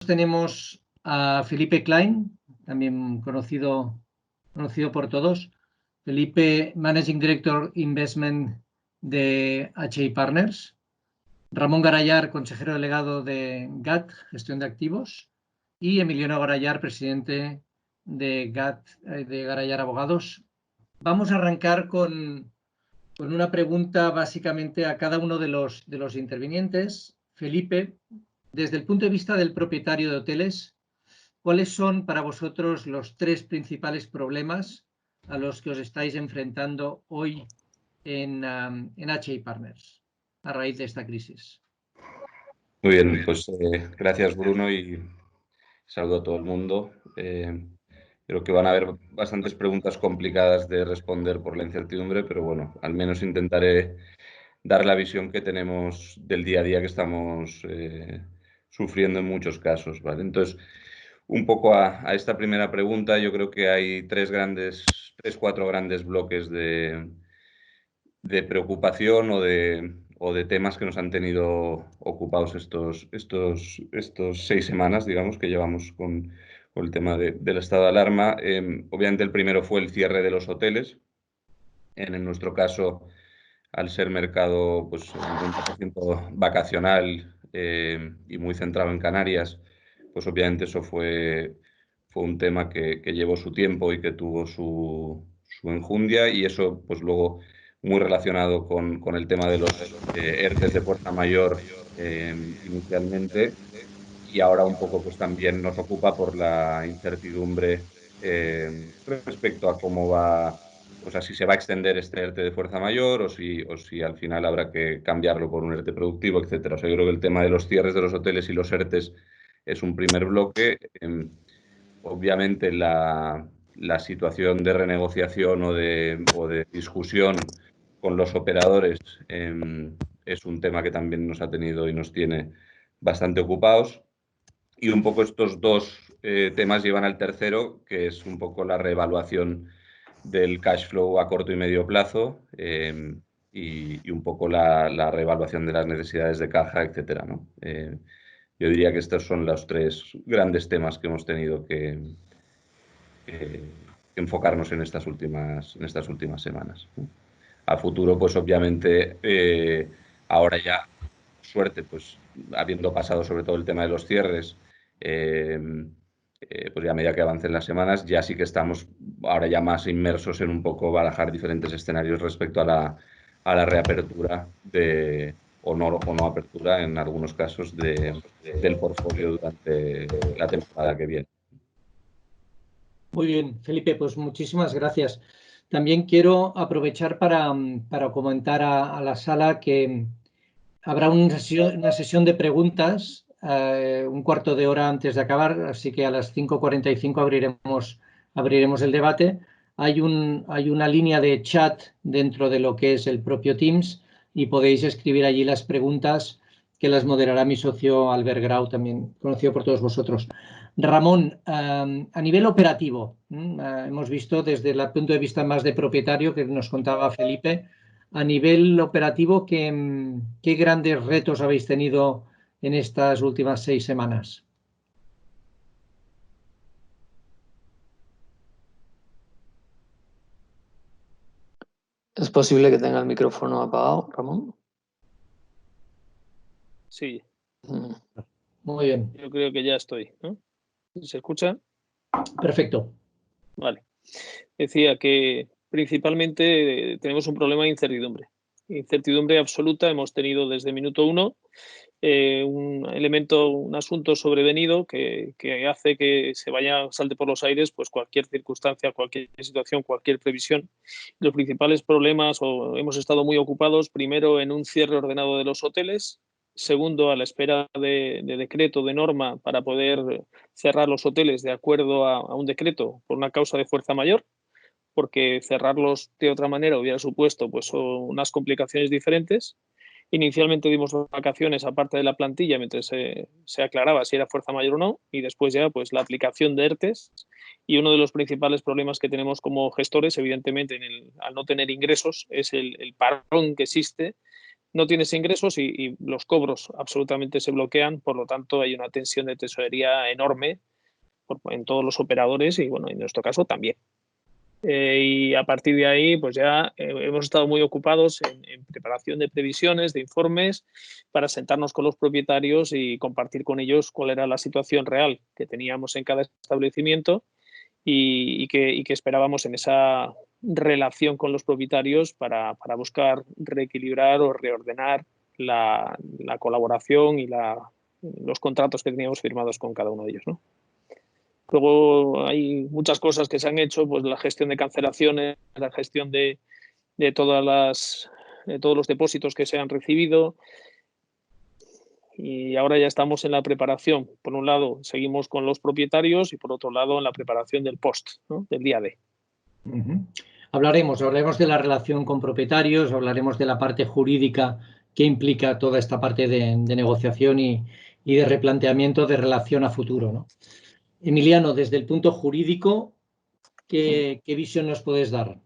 tenemos a Felipe Klein, también conocido por todos. Felipe, Managing Director Investment de HI Partners. Ramón Garayar, consejero delegado de GAT, Gestión de Activos. Y Emiliano Garayar, presidente de GAT, de Garayar Abogados. Vamos a arrancar con una pregunta básicamente a cada uno de los intervinientes. Felipe, desde el punto de vista del propietario de hoteles, ¿cuáles son para vosotros los 3 principales problemas a los que os estáis enfrentando hoy en HI Partners a raíz de esta crisis? Muy bien, pues gracias Bruno y saludo a todo el mundo. Creo que van a haber bastantes preguntas complicadas de responder por la incertidumbre, pero bueno, al menos intentaré dar la visión que tenemos del día a día que estamos sufriendo en muchos casos, ¿vale? Entonces, un poco a esta primera pregunta, yo creo que hay 4 grandes bloques de preocupación o de temas que nos han tenido ocupados estos 6 semanas, digamos, que llevamos con el tema del estado de alarma. Obviamente el primero fue el cierre de los hoteles. En nuestro caso, al ser mercado pues, 90% vacacional y muy centrado en Canarias, pues obviamente eso fue un tema que llevó su tiempo y que tuvo su enjundia, y eso pues luego muy relacionado con el tema de los ERTEs de fuerza mayor inicialmente, y ahora un poco pues también nos ocupa por la incertidumbre respecto a cómo va, o sea, si se va a extender este ERTE de fuerza mayor o si al final habrá que cambiarlo por un ERTE productivo, etcétera. O sea, yo creo que el tema de los cierres de los hoteles y los ERTEs es un primer bloque. Obviamente la situación de renegociación o de discusión con los operadores es un tema que también nos ha tenido y nos tiene bastante ocupados. Y un poco estos 2 temas llevan al tercero, que es un poco la reevaluación del cash flow a corto y medio plazo y un poco la reevaluación de las necesidades de caja, etcétera, ¿no? Yo diría que estos son los 3 grandes temas que hemos tenido que enfocarnos en estas últimas semanas, ¿no? A futuro, pues obviamente, ahora ya, suerte, pues habiendo pasado sobre todo el tema de los cierres, pues ya a medida que avancen las semanas, ya sí que estamos ahora ya más inmersos en un poco barajar diferentes escenarios respecto a la reapertura o no apertura, en algunos casos, del portfolio durante la temporada que viene. Muy bien, Felipe, pues muchísimas gracias. También quiero aprovechar para comentar a la sala que habrá una sesión de preguntas un cuarto de hora antes de acabar, así que a las 5:45 abriremos el debate. Hay una línea de chat dentro de lo que es el propio Teams y podéis escribir allí las preguntas que las moderará mi socio Albert Grau, también conocido por todos vosotros. Ramón, a nivel operativo, hemos visto desde el punto de vista más de propietario que nos contaba Felipe, a nivel operativo, ¿qué grandes retos habéis tenido en estas últimas 6 semanas? ¿Es posible que tenga el micrófono apagado, Ramón? Sí. Muy bien. Yo creo que ya estoy, ¿no? ¿Se escucha? Perfecto. Vale. Decía que principalmente tenemos un problema de incertidumbre. Incertidumbre absoluta hemos tenido desde minuto 1. Un asunto sobrevenido que hace que salte por los aires pues cualquier circunstancia, cualquier situación, cualquier previsión. Los principales problemas, hemos estado muy ocupados, primero en un cierre ordenado de los hoteles, segundo a la espera de decreto, de norma, para poder cerrar los hoteles de acuerdo a un decreto por una causa de fuerza mayor, porque cerrarlos de otra manera hubiera supuesto pues unas complicaciones diferentes. Inicialmente dimos vacaciones aparte de la plantilla mientras se aclaraba si era fuerza mayor o no, y después ya pues la aplicación de ERTEs. Y uno de los principales problemas que tenemos como gestores, evidentemente, al no tener ingresos, es el parón que existe no tienes ingresos y los cobros absolutamente se bloquean, por lo tanto hay una tensión de tesorería enorme en todos los operadores y bueno, en nuestro caso también. Y a partir de ahí, pues ya hemos estado muy ocupados en preparación de previsiones, de informes, para sentarnos con los propietarios y compartir con ellos cuál era la situación real que teníamos en cada establecimiento y que esperábamos en esa relación con los propietarios para buscar reequilibrar o reordenar la colaboración y los contratos que teníamos firmados con cada uno de ellos, ¿no? Luego hay muchas cosas que se han hecho, pues la gestión de cancelaciones, la gestión de todos los depósitos que se han recibido. Y ahora ya estamos en la preparación. Por un lado, seguimos con los propietarios y por otro lado, en la preparación del post, ¿no? Del día D. Hablaremos de la relación con propietarios, hablaremos de la parte jurídica que implica toda esta parte de negociación y de replanteamiento de relación a futuro, ¿no? Emiliano, desde el punto jurídico, ¿qué visión nos puedes dar?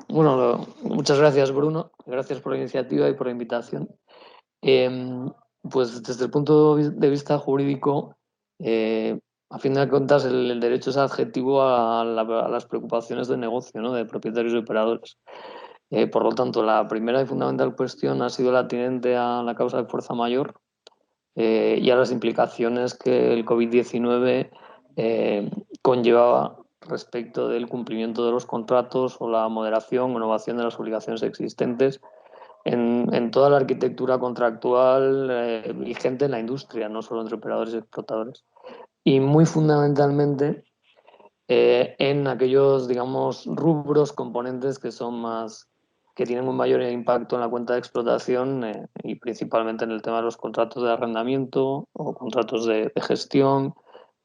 Bueno, muchas gracias, Bruno. Gracias por la iniciativa y por la invitación. Pues desde el punto de vista jurídico, a fin de cuentas, el derecho es adjetivo a las preocupaciones de negocio, ¿no? De propietarios y operadores. Por lo tanto, la primera y fundamental cuestión ha sido la atinente a la causa de fuerza mayor y a las implicaciones que el COVID-19 conllevaba respecto del cumplimiento de los contratos o la moderación o innovación de las obligaciones existentes en toda la arquitectura contractual vigente en la industria, no solo entre operadores y explotadores. Y muy fundamentalmente en aquellos, digamos, rubros, componentes que tienen un mayor impacto en la cuenta de explotación y principalmente en el tema de los contratos de arrendamiento o contratos de gestión,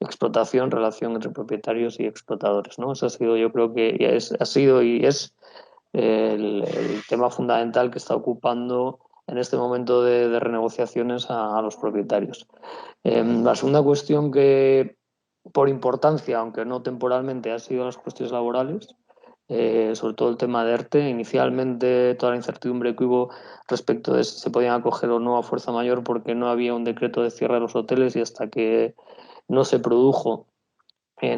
explotación, relación entre propietarios y explotadores, ¿no? Eso ha sido, yo creo que ha sido y es el tema fundamental que está ocupando en este momento de renegociaciones a los propietarios. La segunda cuestión que, por importancia, aunque no temporalmente, ha sido las cuestiones laborales, sobre todo el tema de ERTE. Inicialmente toda la incertidumbre que hubo respecto de si se podían acoger o no a fuerza mayor porque no había un decreto de cierre de los hoteles y hasta que no se produjo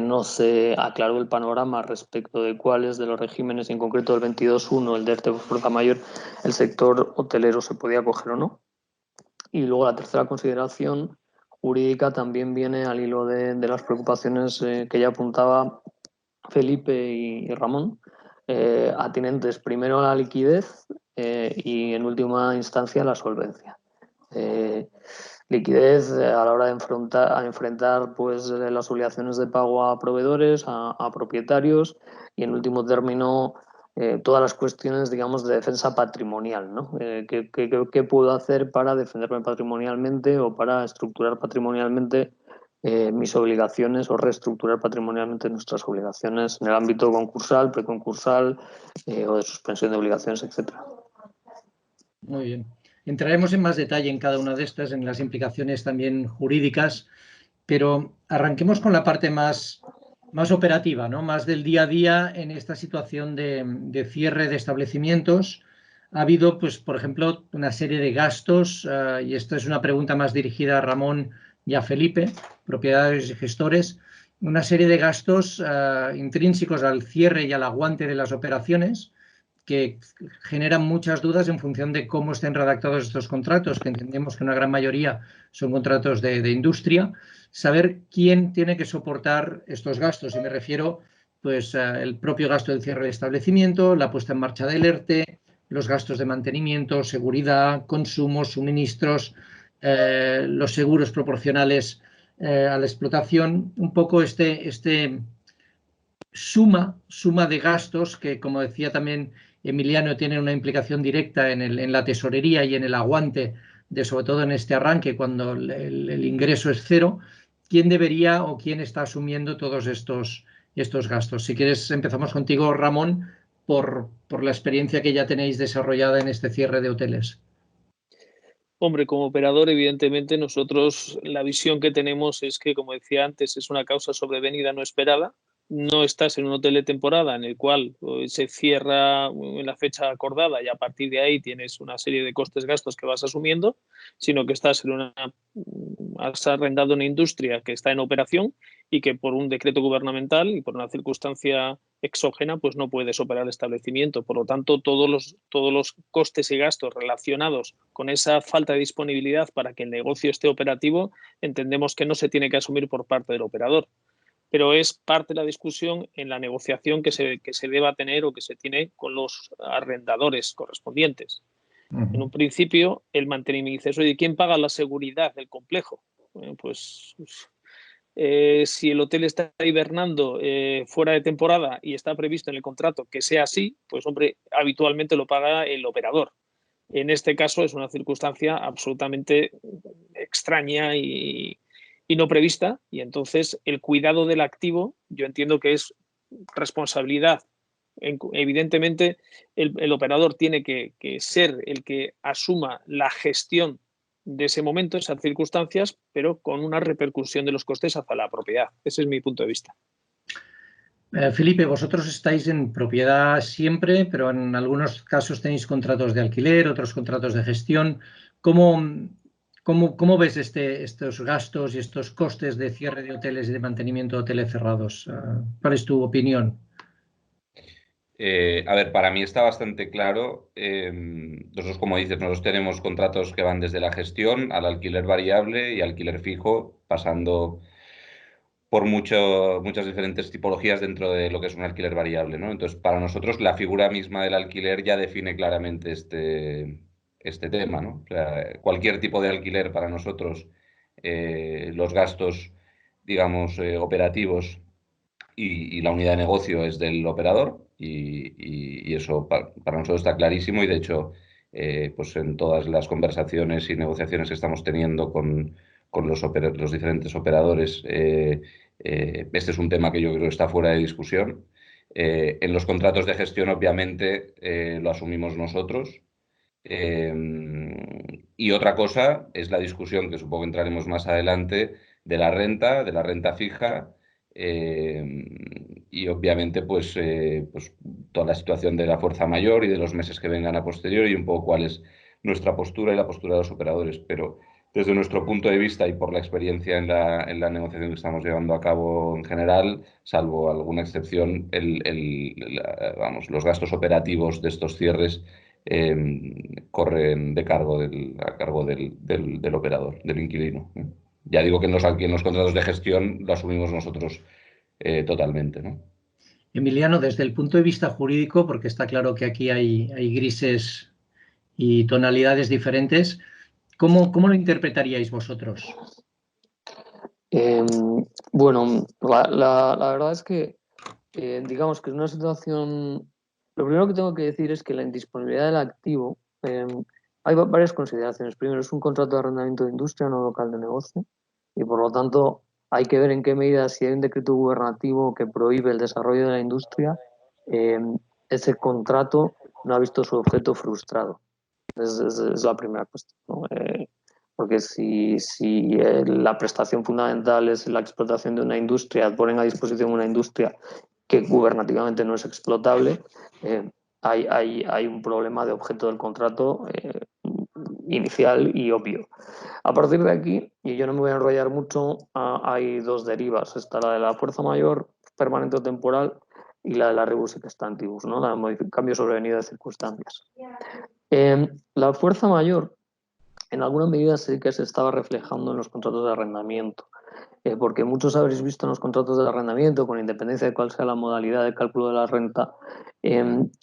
no se aclaró el panorama respecto de cuáles de los regímenes, en concreto el 22.1, el de ERTE por fuerza mayor, el sector hotelero se podía acoger o no. Y luego la tercera consideración jurídica también viene al hilo de las preocupaciones que ya apuntaba Felipe y Ramón, atinentes primero a la liquidez y en última instancia a la solvencia. Liquidez a la hora de enfrentar pues, las obligaciones de pago a proveedores, a propietarios y en último término todas las cuestiones, digamos, de defensa patrimonial, ¿no? ¿Qué puedo hacer para defenderme patrimonialmente o para estructurar patrimonialmente mis obligaciones o reestructurar patrimonialmente nuestras obligaciones en el ámbito concursal, preconcursal o de suspensión de obligaciones, etcétera? Muy bien. Entraremos en más detalle en cada una de estas, en las implicaciones también jurídicas, pero arranquemos con la parte más operativa, ¿no? Más del día a día en esta situación de cierre de establecimientos. Ha habido, pues, por ejemplo, una serie de gastos, y esto es una pregunta más dirigida a Ramón y a Felipe, propietarios y gestores, una serie de gastos intrínsecos al cierre y al aguante de las operaciones, que generan muchas dudas en función de cómo estén redactados estos contratos, que entendemos que una gran mayoría son contratos de industria. Saber quién tiene que soportar estos gastos, y me refiero pues el propio gasto del cierre del establecimiento, la puesta en marcha del ERTE, los gastos de mantenimiento, seguridad, consumos, suministros, los seguros proporcionales a la explotación, un poco suma de gastos que, como decía también Emiliano, tienen una implicación directa en la tesorería y en el aguante, sobre todo en este arranque, cuando el ingreso es cero. ¿Quién debería o quién está asumiendo todos estos gastos? Si quieres, empezamos contigo, Ramón, por la experiencia que ya tenéis desarrollada en este cierre de hoteles. Hombre, como operador, evidentemente, nosotros la visión que tenemos es que, como decía antes, es una causa sobrevenida no esperada. no estás en un hotel de temporada en el cual se cierra en la fecha acordada y a partir de ahí tienes una serie de costes, gastos que vas asumiendo, sino que estás has arrendado una industria que está en operación y que por un decreto gubernamental y por una circunstancia exógena pues no puedes operar el establecimiento. Por lo tanto, todos los costes y gastos relacionados con esa falta de disponibilidad para que el negocio esté operativo, entendemos que no se tiene que asumir por parte del operador, pero es parte de la discusión en la negociación que se deba tener o que se tiene con los arrendadores correspondientes. En un principio, el mantenimiento, ¿de quién paga la seguridad del complejo? Si el hotel está hibernando fuera de temporada y está previsto en el contrato que sea así, pues hombre, habitualmente lo paga el operador. En este caso es una circunstancia absolutamente extraña y no prevista, y entonces el cuidado del activo yo entiendo que es responsabilidad. Evidentemente el operador tiene que ser el que asuma la gestión de ese momento, esas circunstancias, pero con una repercusión de los costes hacia la propiedad. Ese es mi punto de vista. Felipe, vosotros estáis en propiedad siempre, pero en algunos casos tenéis contratos de alquiler, otros contratos de gestión. ¿Cómo ves estos gastos y estos costes de cierre de hoteles y de mantenimiento de hoteles cerrados? ¿Cuál es tu opinión? A ver, para mí está bastante claro. Nosotros, como dices, nosotros tenemos contratos que van desde la gestión al alquiler variable y alquiler fijo, pasando por muchas diferentes tipologías dentro de lo que es un alquiler variable, ¿no? Entonces, para nosotros la figura misma del alquiler ya define claramente este tema, ¿no? O sea, cualquier tipo de alquiler para nosotros, los gastos, digamos, operativos y la unidad de negocio es del operador y eso para nosotros está clarísimo y de hecho, pues en todas las conversaciones y negociaciones que estamos teniendo con los diferentes operadores, este es un tema que yo creo que está fuera de discusión. En los contratos de gestión, obviamente, lo asumimos nosotros. Y otra cosa es la discusión, que supongo que entraremos más adelante, de la renta fija, y obviamente pues toda la situación de la fuerza mayor y de los meses que vengan a posteriori y un poco cuál es nuestra postura y la postura de los operadores. Pero desde nuestro punto de vista y por la experiencia en la negociación que estamos llevando a cabo en general, salvo alguna excepción, vamos, los gastos operativos de estos cierres corren a cargo del operador, del inquilino. Ya digo que en los contratos de gestión lo asumimos nosotros totalmente, ¿no? Emiliano, desde el punto de vista jurídico, porque está claro que aquí hay grises y tonalidades diferentes, ¿cómo lo interpretaríais vosotros? Bueno, la verdad es que digamos que es una situación. Lo primero que tengo que decir es que la indisponibilidad del activo, hay varias consideraciones. Primero, es un contrato de arrendamiento de industria, no local de negocio, y por lo tanto hay que ver en qué medida, si hay un decreto gubernativo que prohíbe el desarrollo de la industria, ese contrato no ha visto su objeto frustrado. Es la primera cuestión, ¿no? Porque si la prestación fundamental es la explotación de una industria, ponen a disposición una industria que gubernativamente no es explotable, hay un problema de objeto del contrato inicial y obvio. A partir de aquí, y yo no me voy a enrollar mucho, hay dos derivas. Está la de la fuerza mayor permanente o temporal y la de la rebus sic stantibus, ¿no? La de cambio sobrevenido de circunstancias. La fuerza mayor, en alguna medida sí que se estaba reflejando en los contratos de arrendamiento, porque muchos habréis visto en los contratos de arrendamiento, con independencia de cuál sea la modalidad de cálculo de la renta,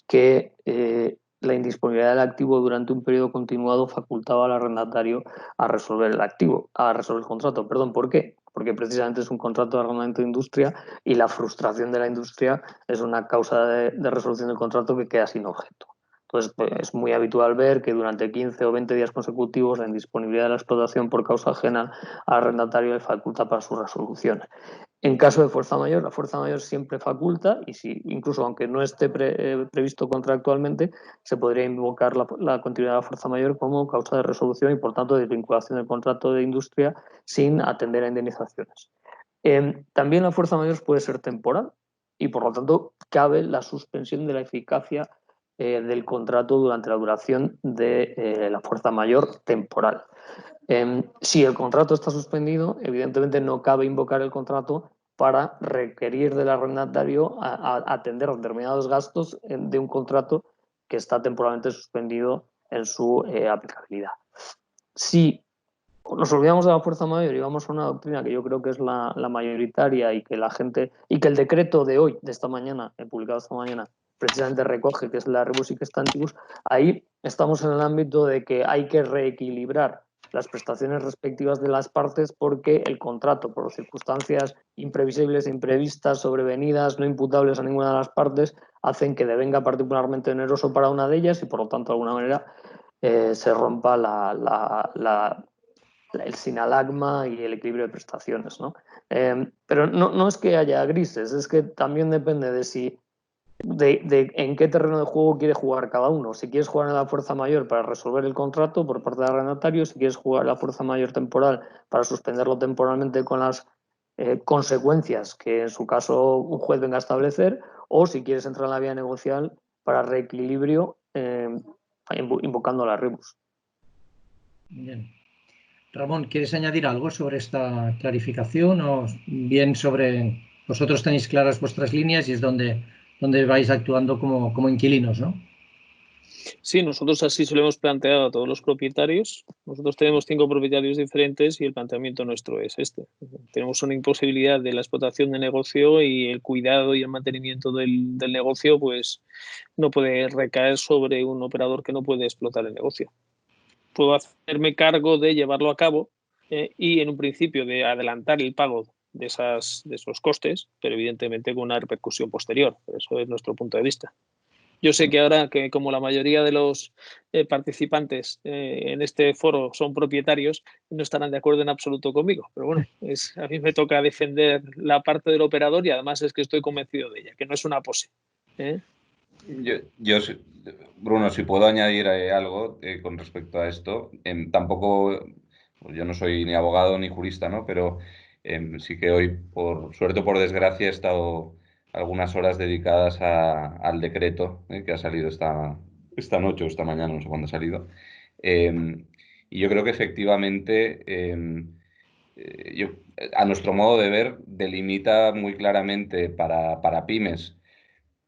que la indisponibilidad del activo durante un periodo continuado facultaba al arrendatario a resolver el contrato. Perdón, ¿por qué? Porque precisamente es un contrato de arrendamiento de industria y la frustración de la industria es una causa de resolución del contrato que queda sin objeto. Entonces, pues, es muy habitual ver que durante 15 o 20 días consecutivos la indisponibilidad de la explotación por causa ajena al arrendatario le faculta para su resolución. En caso de fuerza mayor, la fuerza mayor siempre faculta y incluso aunque no esté previsto contractualmente, se podría invocar la continuidad de la fuerza mayor como causa de resolución y por tanto desvinculación del contrato de industria sin atender a indemnizaciones. También la fuerza mayor puede ser temporal. y por lo tanto cabe la suspensión de la eficacia del contrato durante la duración de la fuerza mayor temporal. Si el contrato está suspendido, evidentemente no cabe invocar el contrato para requerir del arrendatario a atender determinados gastos de un contrato que está temporalmente suspendido en su aplicabilidad. Si nos olvidamos de la fuerza mayor y vamos a una doctrina que yo creo que es la mayoritaria y que la gente, y que el decreto de hoy, de esta mañana, publicado esta mañana, precisamente recoge, que es la rebus sic stantibus, ahí estamos en el ámbito de que hay que reequilibrar las prestaciones respectivas de las partes porque el contrato, por circunstancias imprevisibles, imprevistas, sobrevenidas, no imputables a ninguna de las partes, hacen que devenga particularmente oneroso para una de ellas y por lo tanto de alguna manera se rompa el sinalagma y el equilibrio de prestaciones, ¿no? Pero no es que haya grises, es que también depende de en qué terreno de juego quiere jugar cada uno. Si quieres jugar en la fuerza mayor para resolver el contrato por parte del arrendatario, si quieres jugar en la fuerza mayor temporal para suspenderlo temporalmente con las consecuencias que en su caso un juez venga a establecer, o si quieres entrar en la vía negocial para reequilibrio invocando la rebus. Bien. Ramón, ¿quieres añadir algo sobre esta clarificación o bien sobre vosotros tenéis claras vuestras líneas y es donde vais actuando como inquilinos, ¿no? Sí, nosotros así se lo hemos planteado a todos los propietarios. Nosotros tenemos 5 propietarios diferentes y el planteamiento nuestro es este. Tenemos una imposibilidad de la explotación de negocio y el cuidado y el mantenimiento del negocio pues no puede recaer sobre un operador que no puede explotar el negocio. Puedo hacerme cargo de llevarlo a cabo y en un principio de adelantar el pago de esos costes, pero evidentemente con una repercusión posterior. Eso es nuestro punto de vista. Yo sé que ahora que como la mayoría de los participantes en este foro son propietarios, no estarán de acuerdo en absoluto conmigo, pero bueno, a mí me toca defender la parte del operador y además es que estoy convencido de ella, que no es una pose. Yo, Bruno, si puedo añadir algo con respecto a esto, tampoco, pues yo no soy ni abogado ni jurista, ¿no? Pero sí que hoy, por suerte o por desgracia, he estado algunas horas dedicadas al decreto que ha salido esta noche o esta mañana, no sé cuándo ha salido. Y yo creo que efectivamente, a nuestro modo de ver, delimita muy claramente para pymes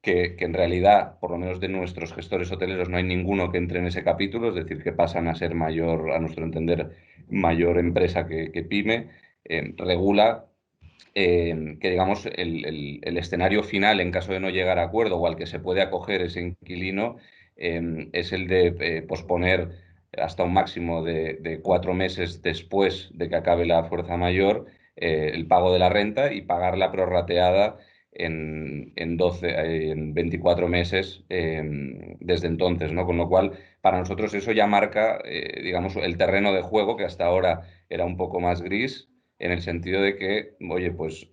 que en realidad, por lo menos de nuestros gestores hoteleros, no hay ninguno que entre en ese capítulo, es decir, que pasan a ser mayor, a nuestro entender, mayor empresa que pyme, regula que, digamos, el escenario final, en caso de no llegar a acuerdo o al que se puede acoger ese inquilino, es el de posponer hasta un máximo de 4 meses después de que acabe la fuerza mayor el pago de la renta y pagarla prorrateada en 24 meses desde entonces, ¿no? Con lo cual, para nosotros eso ya marca, digamos, el terreno de juego que hasta ahora era un poco más gris, en el sentido de que, oye, pues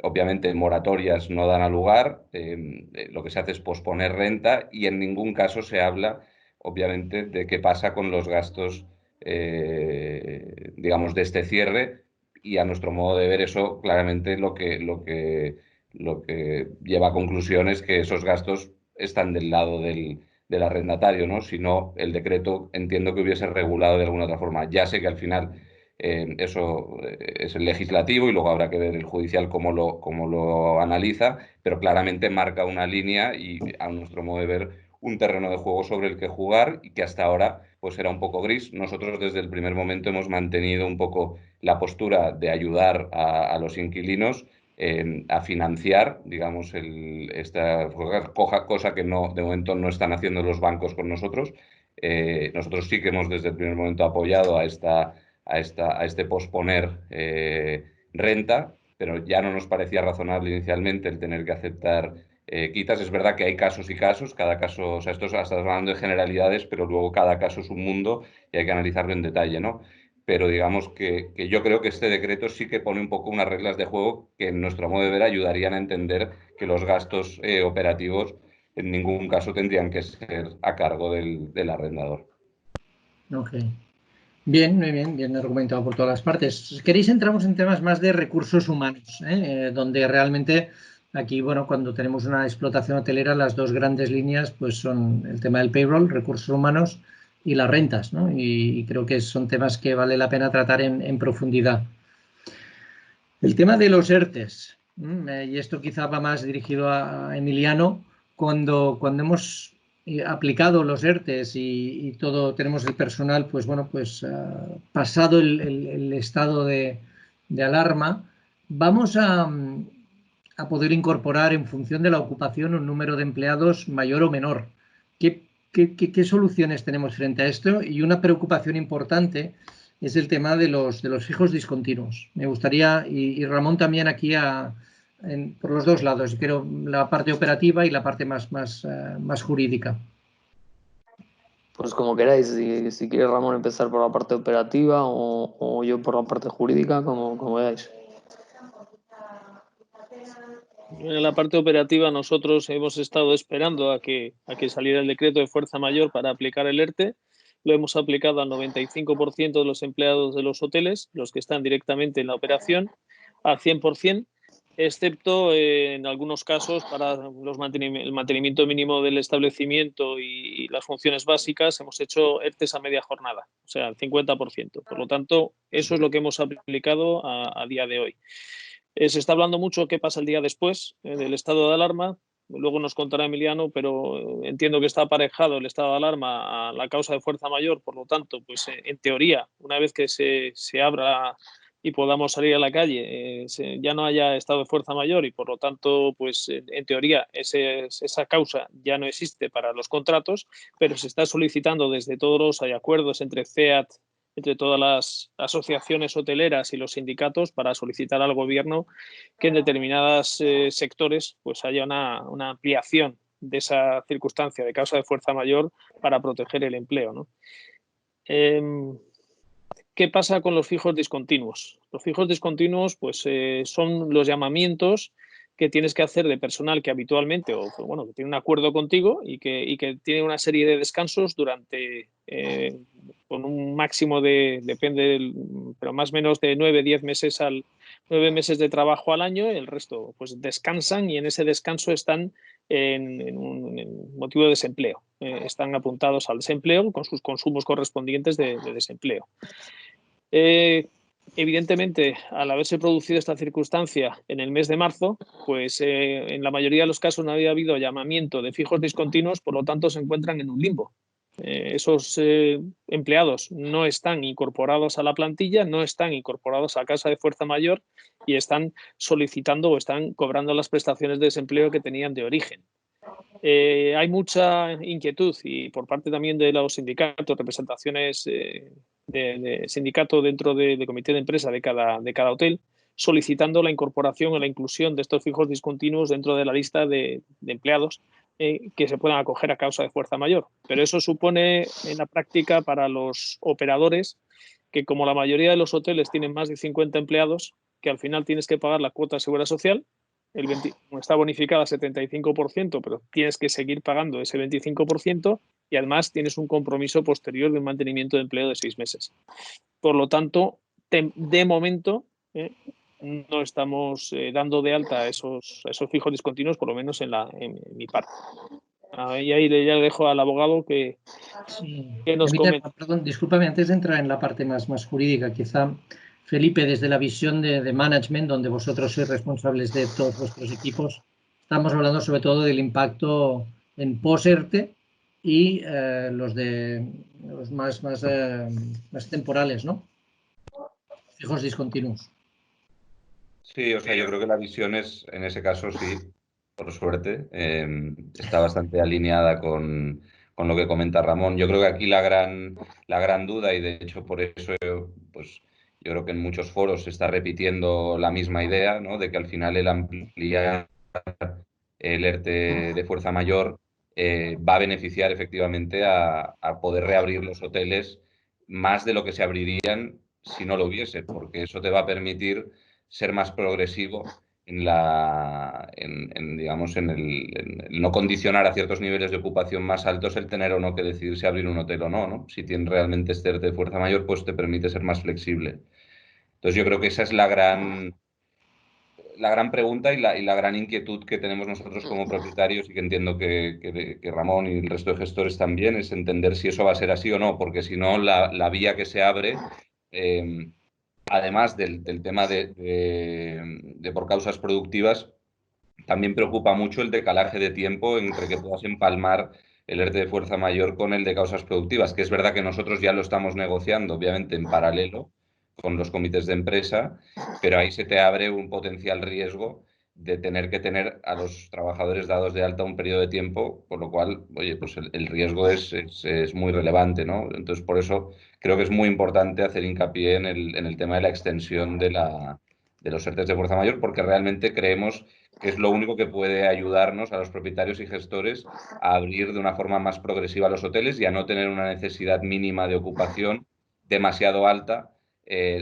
obviamente moratorias no dan a lugar, lo que se hace es posponer renta y en ningún caso se habla, obviamente, de qué pasa con los gastos, digamos, de este cierre, y a nuestro modo de ver eso claramente lo que lleva a conclusiones que esos gastos están del lado del arrendatario, ¿no? Si no, el decreto entiendo que hubiese regulado de alguna otra forma. Ya sé que al final eso es el legislativo y luego habrá que ver el judicial cómo lo analiza, pero claramente marca una línea y, a nuestro modo de ver, un terreno de juego sobre el que jugar y que hasta ahora pues era un poco gris. Nosotros desde el primer momento hemos mantenido un poco la postura de ayudar a los inquilinos a financiar, digamos, esta cosa que no, de momento no están haciendo los bancos con nosotros. Nosotros sí que hemos desde el primer momento apoyado a este posponer renta, pero ya no nos parecía razonable inicialmente el tener que aceptar quitas. Es verdad que hay casos y casos, cada caso, o sea, esto estás hablando de generalidades, pero luego cada caso es un mundo y hay que analizarlo en detalle, ¿no? Pero digamos que yo creo que este decreto sí que pone un poco unas reglas de juego que, en nuestro modo de ver, ayudarían a entender que los gastos operativos en ningún caso tendrían que ser a cargo del arrendador. Ok. Bien, muy bien, bien argumentado por todas las partes. Si queréis, entramos en temas más de recursos humanos, donde realmente Aquí, bueno, cuando tenemos una explotación hotelera, las dos grandes líneas pues son el tema del payroll, recursos humanos, y las rentas, ¿no? Y creo que son temas que vale la pena tratar en profundidad. El tema de los ERTES, y esto quizá va más dirigido a Emiliano, cuando hemos aplicado los ERTES y todo, tenemos el personal, pues bueno, pues pasado el estado de alarma, vamos a poder incorporar en función de la ocupación un número de empleados mayor o menor. ¿Qué soluciones tenemos frente a esto? Y una preocupación importante es el tema de los fijos discontinuos. Me gustaría, y Ramón también aquí por los dos lados, pero la parte operativa y la parte más jurídica. Pues como queráis, si quiere Ramón empezar por la parte operativa o yo por la parte jurídica, como veáis. En la parte operativa nosotros hemos estado esperando a que saliera el decreto de fuerza mayor para aplicar el ERTE. Lo hemos aplicado al 95% de los empleados de los hoteles, los que están directamente en la operación, al 100%, excepto en algunos casos para el mantenimiento mínimo del establecimiento y las funciones básicas, hemos hecho ERTES a media jornada, o sea, al 50%. Por lo tanto, eso es lo que hemos aplicado a día de hoy. Se está hablando mucho qué pasa el día después del estado de alarma. Luego nos contará Emiliano, pero entiendo que está aparejado el estado de alarma a la causa de fuerza mayor. Por lo tanto, pues en teoría, una vez que se abra y podamos salir a la calle, ya no haya estado de fuerza mayor y por lo tanto, pues en teoría esa causa ya no existe para los contratos, pero se está solicitando desde todos los, hay acuerdos entre CEAT, entre todas las asociaciones hoteleras y los sindicatos para solicitar al gobierno que en determinados sectores pues haya una ampliación de esa circunstancia de causa de fuerza mayor para proteger el empleo, ¿no? ¿Qué pasa con los fijos discontinuos? Los fijos discontinuos pues, son los llamamientos que tienes que hacer de personal que habitualmente, o bueno, que tiene un acuerdo contigo y que tiene una serie de descansos durante, con un máximo de, depende, pero más o menos de 9 meses de trabajo al año, el resto pues descansan y en ese descanso están en un motivo de desempleo. Están apuntados al desempleo con sus consumos correspondientes de desempleo. Evidentemente, al haberse producido esta circunstancia en el mes de marzo, pues en la mayoría de los casos no había habido llamamiento de fijos discontinuos, por lo tanto se encuentran en un limbo. Esos empleados no están incorporados a la plantilla, no están incorporados a casa de fuerza mayor y están solicitando o están cobrando las prestaciones de desempleo que tenían de origen. Hay mucha inquietud y por parte también de los sindicatos, representaciones de sindicato dentro de comité de empresa de cada hotel, solicitando la incorporación o la inclusión de estos fijos discontinuos dentro de la lista de empleados que se puedan acoger a causa de fuerza mayor. Pero eso supone en la práctica para los operadores que, como la mayoría de los hoteles tienen más de 50 empleados, que al final tienes que pagar la cuota de seguridad social, está bonificada al 75%, pero tienes que seguir pagando ese 25% y además tienes un compromiso posterior de un mantenimiento de empleo de 6 meses. Por lo tanto, de momento no estamos dando de alta esos fijos discontinuos, por lo menos en mi parte. Y ahí ya le dejo al abogado que nos comente. Perdón, discúlpame, antes de entrar en la parte más jurídica, quizá Felipe, desde la visión de management, donde vosotros sois responsables de todos vuestros equipos, estamos hablando sobre todo del impacto en post-ERTE y los más temporales, ¿no? Fijos discontinuos. Sí, o sea, yo creo que la visión es, en ese caso, sí, por suerte, está bastante alineada con lo que comenta Ramón. Yo creo que aquí la gran duda, y de hecho por eso, pues yo creo que en muchos foros se está repitiendo la misma idea, ¿no? De que al final el ampliar el ERTE de fuerza mayor va a beneficiar efectivamente a poder reabrir los hoteles más de lo que se abrirían si no lo hubiese, porque eso te va a permitir ser más progresivo digamos, en el no condicionar a ciertos niveles de ocupación más altos el tener o no que decidir si abrir un hotel o no, ¿no? Si tienes realmente este ERTE de fuerza mayor, pues te permite ser más flexible. Entonces yo creo que esa es la la gran pregunta y la gran inquietud que tenemos nosotros como propietarios, y que entiendo que Ramón y el resto de gestores también, es entender si eso va a ser así o no, porque si no, la vía que se abre, además del tema de por causas productivas, también preocupa mucho el decalaje de tiempo entre que puedas empalmar el ERTE de fuerza mayor con el de causas productivas, que es verdad que nosotros ya lo estamos negociando, obviamente, en paralelo con los comités de empresa, pero ahí se te abre un potencial riesgo de tener que tener a los trabajadores dados de alta un periodo de tiempo, por lo cual, oye, pues el riesgo es muy relevante, ¿no? Entonces, por eso creo que es muy importante hacer hincapié en el tema de la extensión de los ERTEs de fuerza mayor, porque realmente creemos que es lo único que puede ayudarnos a los propietarios y gestores a abrir de una forma más progresiva los hoteles y a no tener una necesidad mínima de ocupación demasiado alta,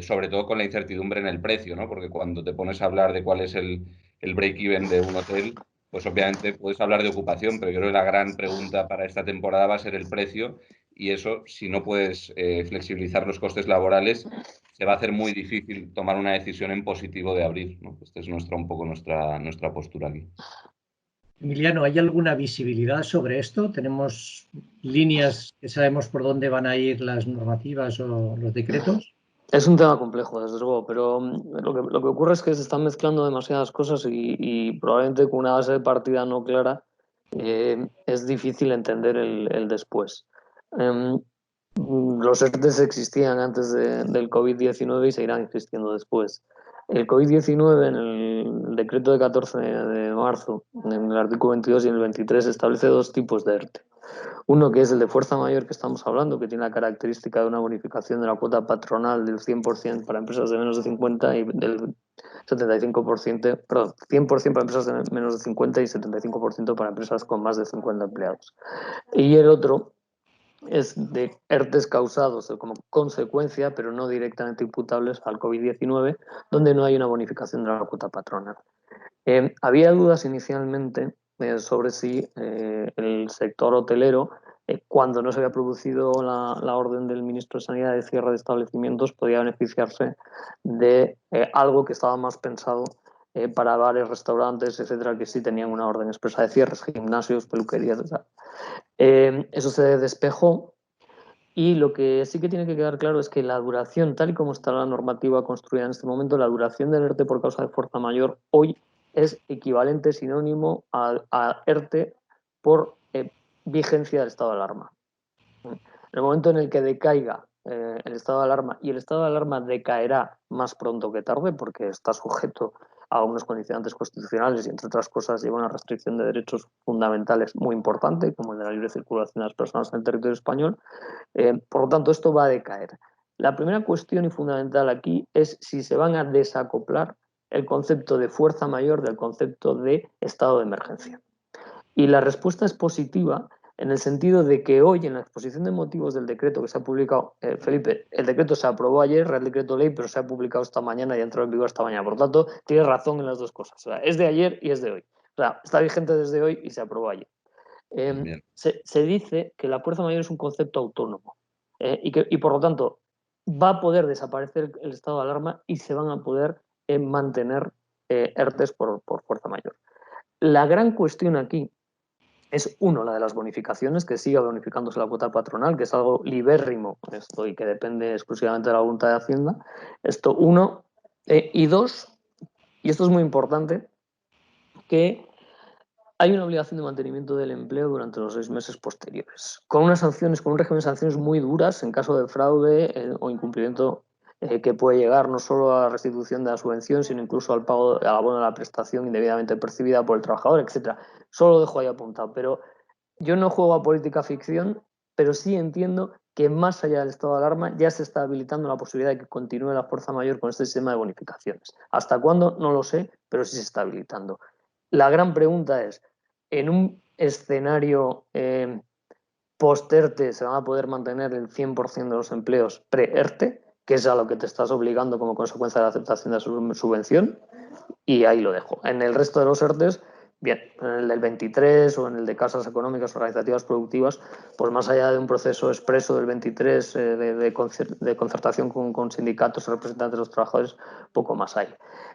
sobre todo con la incertidumbre en el precio, ¿no? Porque cuando te pones a hablar de cuál es el break-even de un hotel, pues obviamente puedes hablar de ocupación, pero yo creo que la gran pregunta para esta temporada va a ser el precio, y eso, si no puedes flexibilizar los costes laborales, se va a hacer muy difícil tomar una decisión en positivo de abrir, ¿no? Esta es un poco nuestra postura aquí. Emiliano, ¿hay alguna visibilidad sobre esto? ¿Tenemos líneas que sabemos por dónde van a ir las normativas o los decretos? Es un tema complejo, desde luego, pero lo que ocurre es que se están mezclando demasiadas cosas y probablemente con una base de partida no clara es difícil entender el después. Los ERTEs existían antes del COVID-19 y seguirán existiendo después. El COVID-19, en el decreto de 14 de marzo, en el artículo 22 y en el 23, establece dos tipos de ERTE. Uno que es el de fuerza mayor que estamos hablando, que tiene la característica de una bonificación de la cuota patronal del 100% para empresas de menos de 50 y del 75%, perdón, 100% para empresas de menos de 50 y 75% para empresas con más de 50 empleados. Y el otro es de ERTEs causados como consecuencia, pero no directamente imputables al COVID-19, donde no hay una bonificación de la cuota patronal. Había dudas inicialmente sobre si el sector hotelero, cuando no se había producido la orden del ministro de Sanidad de cierre de establecimientos, podía beneficiarse de algo que estaba más pensado para bares, restaurantes, etcétera, que sí tenían una orden expresa de cierres, gimnasios, peluquerías, etc. Eso se despejó. Y lo que sí que tiene que quedar claro es que la duración, tal y como está la normativa construida en este momento, la duración del ERTE por causa de fuerza mayor hoy es equivalente, sinónimo a ERTE por vigencia del estado de alarma. En el momento en el que decaiga el estado de alarma, y el estado de alarma decaerá más pronto que tarde porque está sujeto a unos condicionantes constitucionales y, entre otras cosas, lleva una restricción de derechos fundamentales muy importante, como el de la libre circulación de las personas en el territorio español. Por lo tanto, esto va a decaer. La primera cuestión y fundamental aquí es si se van a desacoplar el concepto de fuerza mayor del concepto de estado de emergencia. Y la respuesta es positiva en el sentido de que hoy, en la exposición de motivos del decreto que se ha publicado, Felipe, el decreto se aprobó ayer, Real Decreto Ley, pero se ha publicado esta mañana y ha entrado en vigor esta mañana. Por lo tanto, tienes razón en las dos cosas. O sea, es de ayer y es de hoy. O sea, está vigente desde hoy y se aprobó ayer. Se dice que la fuerza mayor es un concepto autónomo y por lo tanto va a poder desaparecer el estado de alarma y se van a poder mantener ERTEs por fuerza mayor. La gran cuestión aquí es, uno, la de las bonificaciones, que siga bonificándose la cuota patronal, que es algo libérrimo esto y que depende exclusivamente de la voluntad de Hacienda. Esto, uno. Y dos, y esto es muy importante, que hay una obligación de mantenimiento del empleo durante los 6 meses posteriores, con unas sanciones, con un régimen de sanciones muy duras en caso de fraude o incumplimiento que puede llegar no solo a la restitución de la subvención, sino incluso al pago, al abono de la prestación indebidamente percibida por el trabajador, etc. Solo lo dejo ahí apuntado, pero yo no juego a política ficción, pero sí entiendo que más allá del estado de alarma ya se está habilitando la posibilidad de que continúe la fuerza mayor con este sistema de bonificaciones. ¿Hasta cuándo? No lo sé, pero sí se está habilitando. La gran pregunta es, ¿en un escenario post-ERTE se van a poder mantener el 100% de los empleos pre-ERTE, que es a lo que te estás obligando como consecuencia de la aceptación de la subvención? Y ahí lo dejo. En el resto de los ERTEs, Bien, en el del 23 o en el de casas económicas organizativas productivas, pues más allá de un proceso expreso del 23 de concertación con sindicatos y representantes de los trabajadores, poco más hay.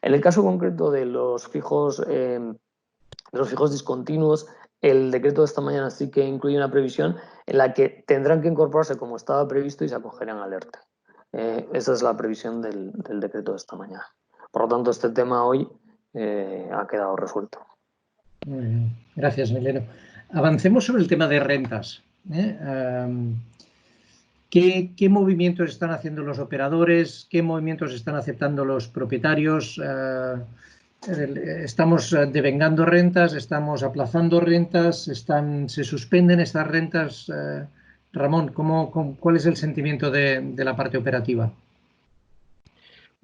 En el caso concreto de los fijos discontinuos, el decreto de esta mañana sí que incluye una previsión en la que tendrán que incorporarse como estaba previsto y se acogerán al ERTE. Esa es la previsión del decreto de esta mañana. Por lo tanto, este tema hoy ha quedado resuelto. Muy bien. Gracias, Mileno. Avancemos sobre el tema de rentas. ¿Qué movimientos están haciendo los operadores? ¿Qué movimientos están aceptando los propietarios? ¿Estamos devengando rentas? ¿Estamos aplazando rentas? ¿Se suspenden estas rentas? Ramón, ¿cuál es el sentimiento de la parte operativa?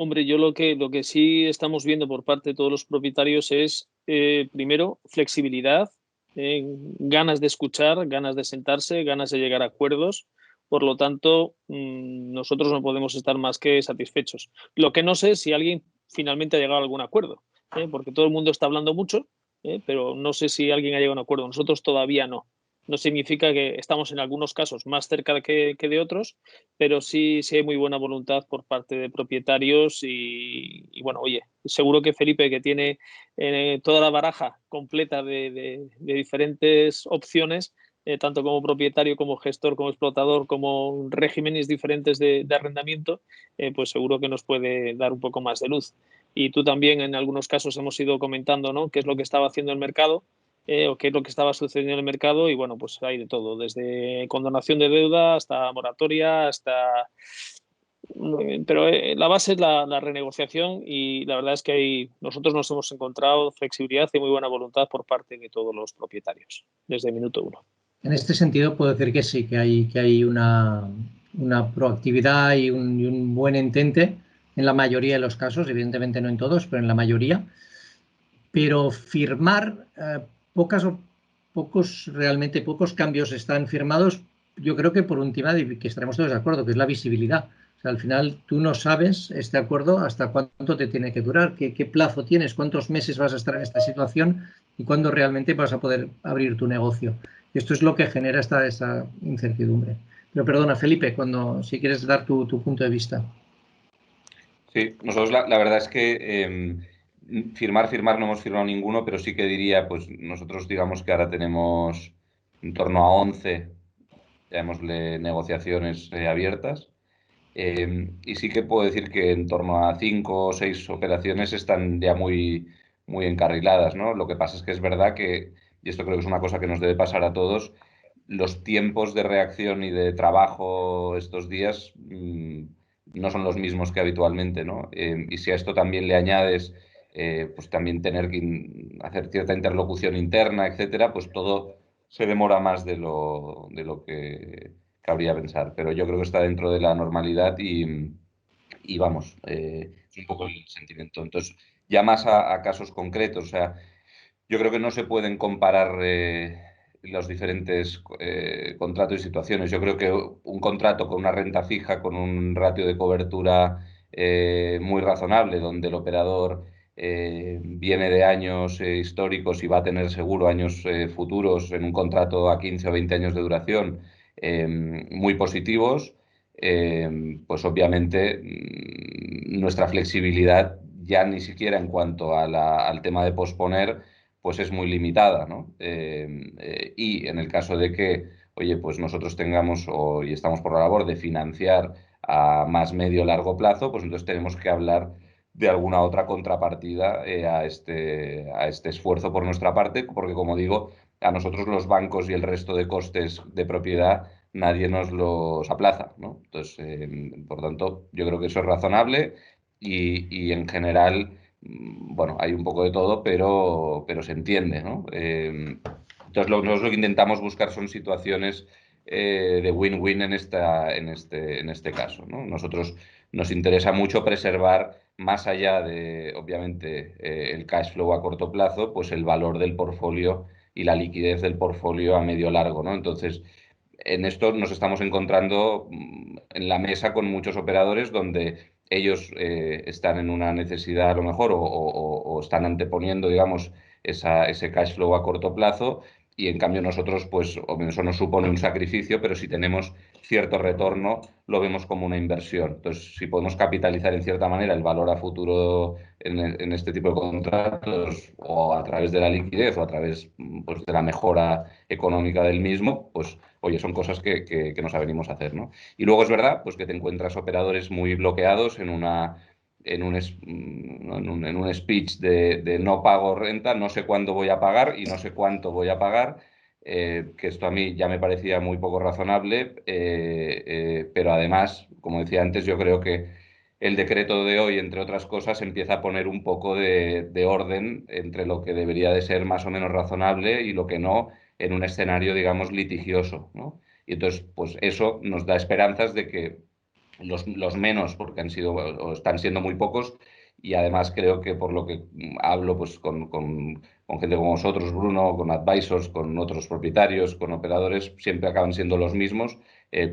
Hombre, yo lo que sí estamos viendo por parte de todos los propietarios es, primero, flexibilidad, ganas de escuchar, ganas de sentarse, ganas de llegar a acuerdos. Por lo tanto, nosotros no podemos estar más que satisfechos. Lo que no sé es si alguien finalmente ha llegado a algún acuerdo, porque todo el mundo está hablando mucho, pero no sé si alguien ha llegado a un acuerdo. Nosotros todavía no. No significa que estamos en algunos casos más cerca que de otros, pero sí hay muy buena voluntad por parte de propietarios y bueno, oye, seguro que Felipe, que tiene toda la baraja completa de diferentes opciones, tanto como propietario, como gestor, como explotador, como regímenes diferentes de arrendamiento, pues seguro que nos puede dar un poco más de luz. Y tú también en algunos casos hemos ido comentando, ¿no?, qué es lo que estaba haciendo el mercado. O qué es lo que estaba sucediendo en el mercado, y bueno, pues hay de todo, desde condonación de deuda hasta moratoria, hasta... Pero la base es la renegociación, y la verdad es que nosotros nos hemos encontrado flexibilidad y muy buena voluntad por parte de todos los propietarios, desde el minuto uno. En este sentido, puedo decir que sí, que hay una proactividad y un buen entente en la mayoría de los casos, evidentemente no en todos, pero en la mayoría. Pero firmar, realmente pocos cambios están firmados, yo creo que por un tema de que estaremos todos de acuerdo, que es la visibilidad. O sea, al final tú no sabes este acuerdo hasta cuánto te tiene que durar, qué plazo tienes, cuántos meses vas a estar en esta situación y cuándo realmente vas a poder abrir tu negocio. Y esto es lo que genera esa incertidumbre. Pero perdona, Felipe, si quieres dar tu punto de vista. Sí, nosotros la verdad es que firmar no hemos firmado ninguno, pero sí que diría, pues nosotros digamos que ahora tenemos en torno a 11, llamémosle, negociaciones abiertas. Y sí que puedo decir que en torno a 5 o 6 operaciones están ya muy, muy encarriladas, ¿no? Lo que pasa es que es verdad que, y esto creo que es una cosa que nos debe pasar a todos, los tiempos de reacción y de trabajo estos días no son los mismos que habitualmente, ¿no? Y si a esto también le añades, pues también tener que hacer cierta interlocución interna, etcétera, pues todo se demora más de lo que cabría pensar. Pero yo creo que está dentro de la normalidad y vamos, es un poco el sentimiento. Entonces, ya más a casos concretos, o sea, yo creo que no se pueden comparar los diferentes contratos y situaciones. Yo creo que un contrato con una renta fija, con un ratio de cobertura muy razonable, donde el operador viene de años históricos y va a tener seguro años futuros en un contrato a 15 o 20 años de duración muy positivos, pues obviamente nuestra flexibilidad ya ni siquiera en cuanto al tema de posponer, pues es muy limitada, ¿no? Y en el caso de que, oye, pues nosotros tengamos y estamos por la labor de financiar a más medio largo plazo, pues entonces tenemos que hablar de alguna otra contrapartida a este esfuerzo por nuestra parte, porque como digo, a nosotros los bancos y el resto de costes de propiedad nadie nos los aplaza, ¿no? Entonces, por tanto, yo creo que eso es razonable y en general bueno, hay un poco de todo, pero se entiende, ¿no? Entonces, nosotros lo que intentamos buscar son situaciones de win-win en este caso, ¿no? Nosotros nos interesa mucho preservar, más allá de, obviamente, el cash flow a corto plazo, pues el valor del portfolio y la liquidez del portfolio a medio largo, ¿no? Entonces, en esto nos estamos encontrando en la mesa con muchos operadores donde ellos están en una necesidad a lo mejor o están anteponiendo, digamos, ese cash flow a corto plazo. Y en cambio nosotros, pues eso nos supone un sacrificio, pero si tenemos cierto retorno, lo vemos como una inversión. Entonces, si podemos capitalizar en cierta manera el valor a futuro en este tipo de contratos, o a través de la liquidez, o a través, pues, de la mejora económica del mismo, pues oye, son cosas que nos avenimos a hacer, ¿no? Y luego es verdad, pues, que te encuentras operadores muy bloqueados en un speech de no pago renta, no sé cuándo voy a pagar y no sé cuánto voy a pagar, que esto a mí ya me parecía muy poco razonable, pero además, como decía antes, yo creo que el decreto de hoy, entre otras cosas, empieza a poner un poco de orden entre lo que debería de ser más o menos razonable y lo que no, en un escenario, digamos, litigioso, ¿no? Y entonces, pues eso nos da esperanzas de que los menos, porque han sido o están siendo muy pocos, y además creo que por lo que hablo, pues con gente como vosotros, Bruno, con advisors, con otros propietarios, con operadores, siempre acaban siendo los mismos.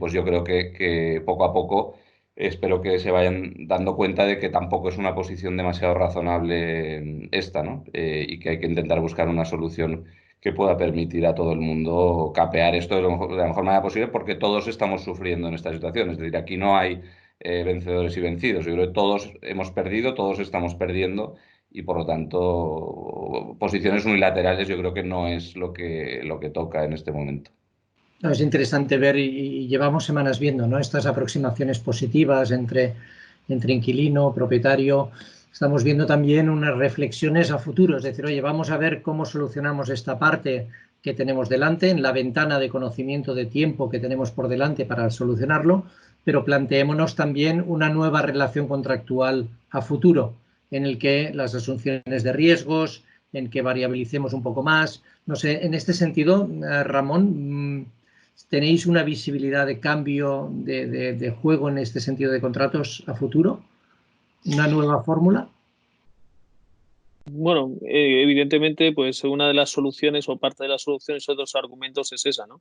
Pues yo creo que poco a poco espero que se vayan dando cuenta de que tampoco es una posición demasiado razonable esta, ¿no? Y que hay que intentar buscar una solución que pueda permitir a todo el mundo capear esto de la mejor manera posible, porque todos estamos sufriendo en esta situación. Es decir, aquí no hay vencedores y vencidos. Yo creo que todos hemos perdido, todos estamos perdiendo, y por lo tanto posiciones unilaterales yo creo que no es lo que toca en este momento. No, es interesante ver y llevamos semanas viendo, ¿no?, estas aproximaciones positivas entre inquilino, propietario. Estamos viendo también unas reflexiones a futuro, es decir, oye, vamos a ver cómo solucionamos esta parte que tenemos delante, en la ventana de conocimiento de tiempo que tenemos por delante para solucionarlo, pero planteémonos también una nueva relación contractual a futuro, en el que las asunciones de riesgos, en que variabilicemos un poco más. No sé, en este sentido, Ramón, ¿tenéis una visibilidad de cambio de juego en este sentido de contratos a futuro? ¿Una nueva fórmula? Bueno, evidentemente, pues una de las soluciones o parte de las soluciones o de los argumentos es esa, ¿no?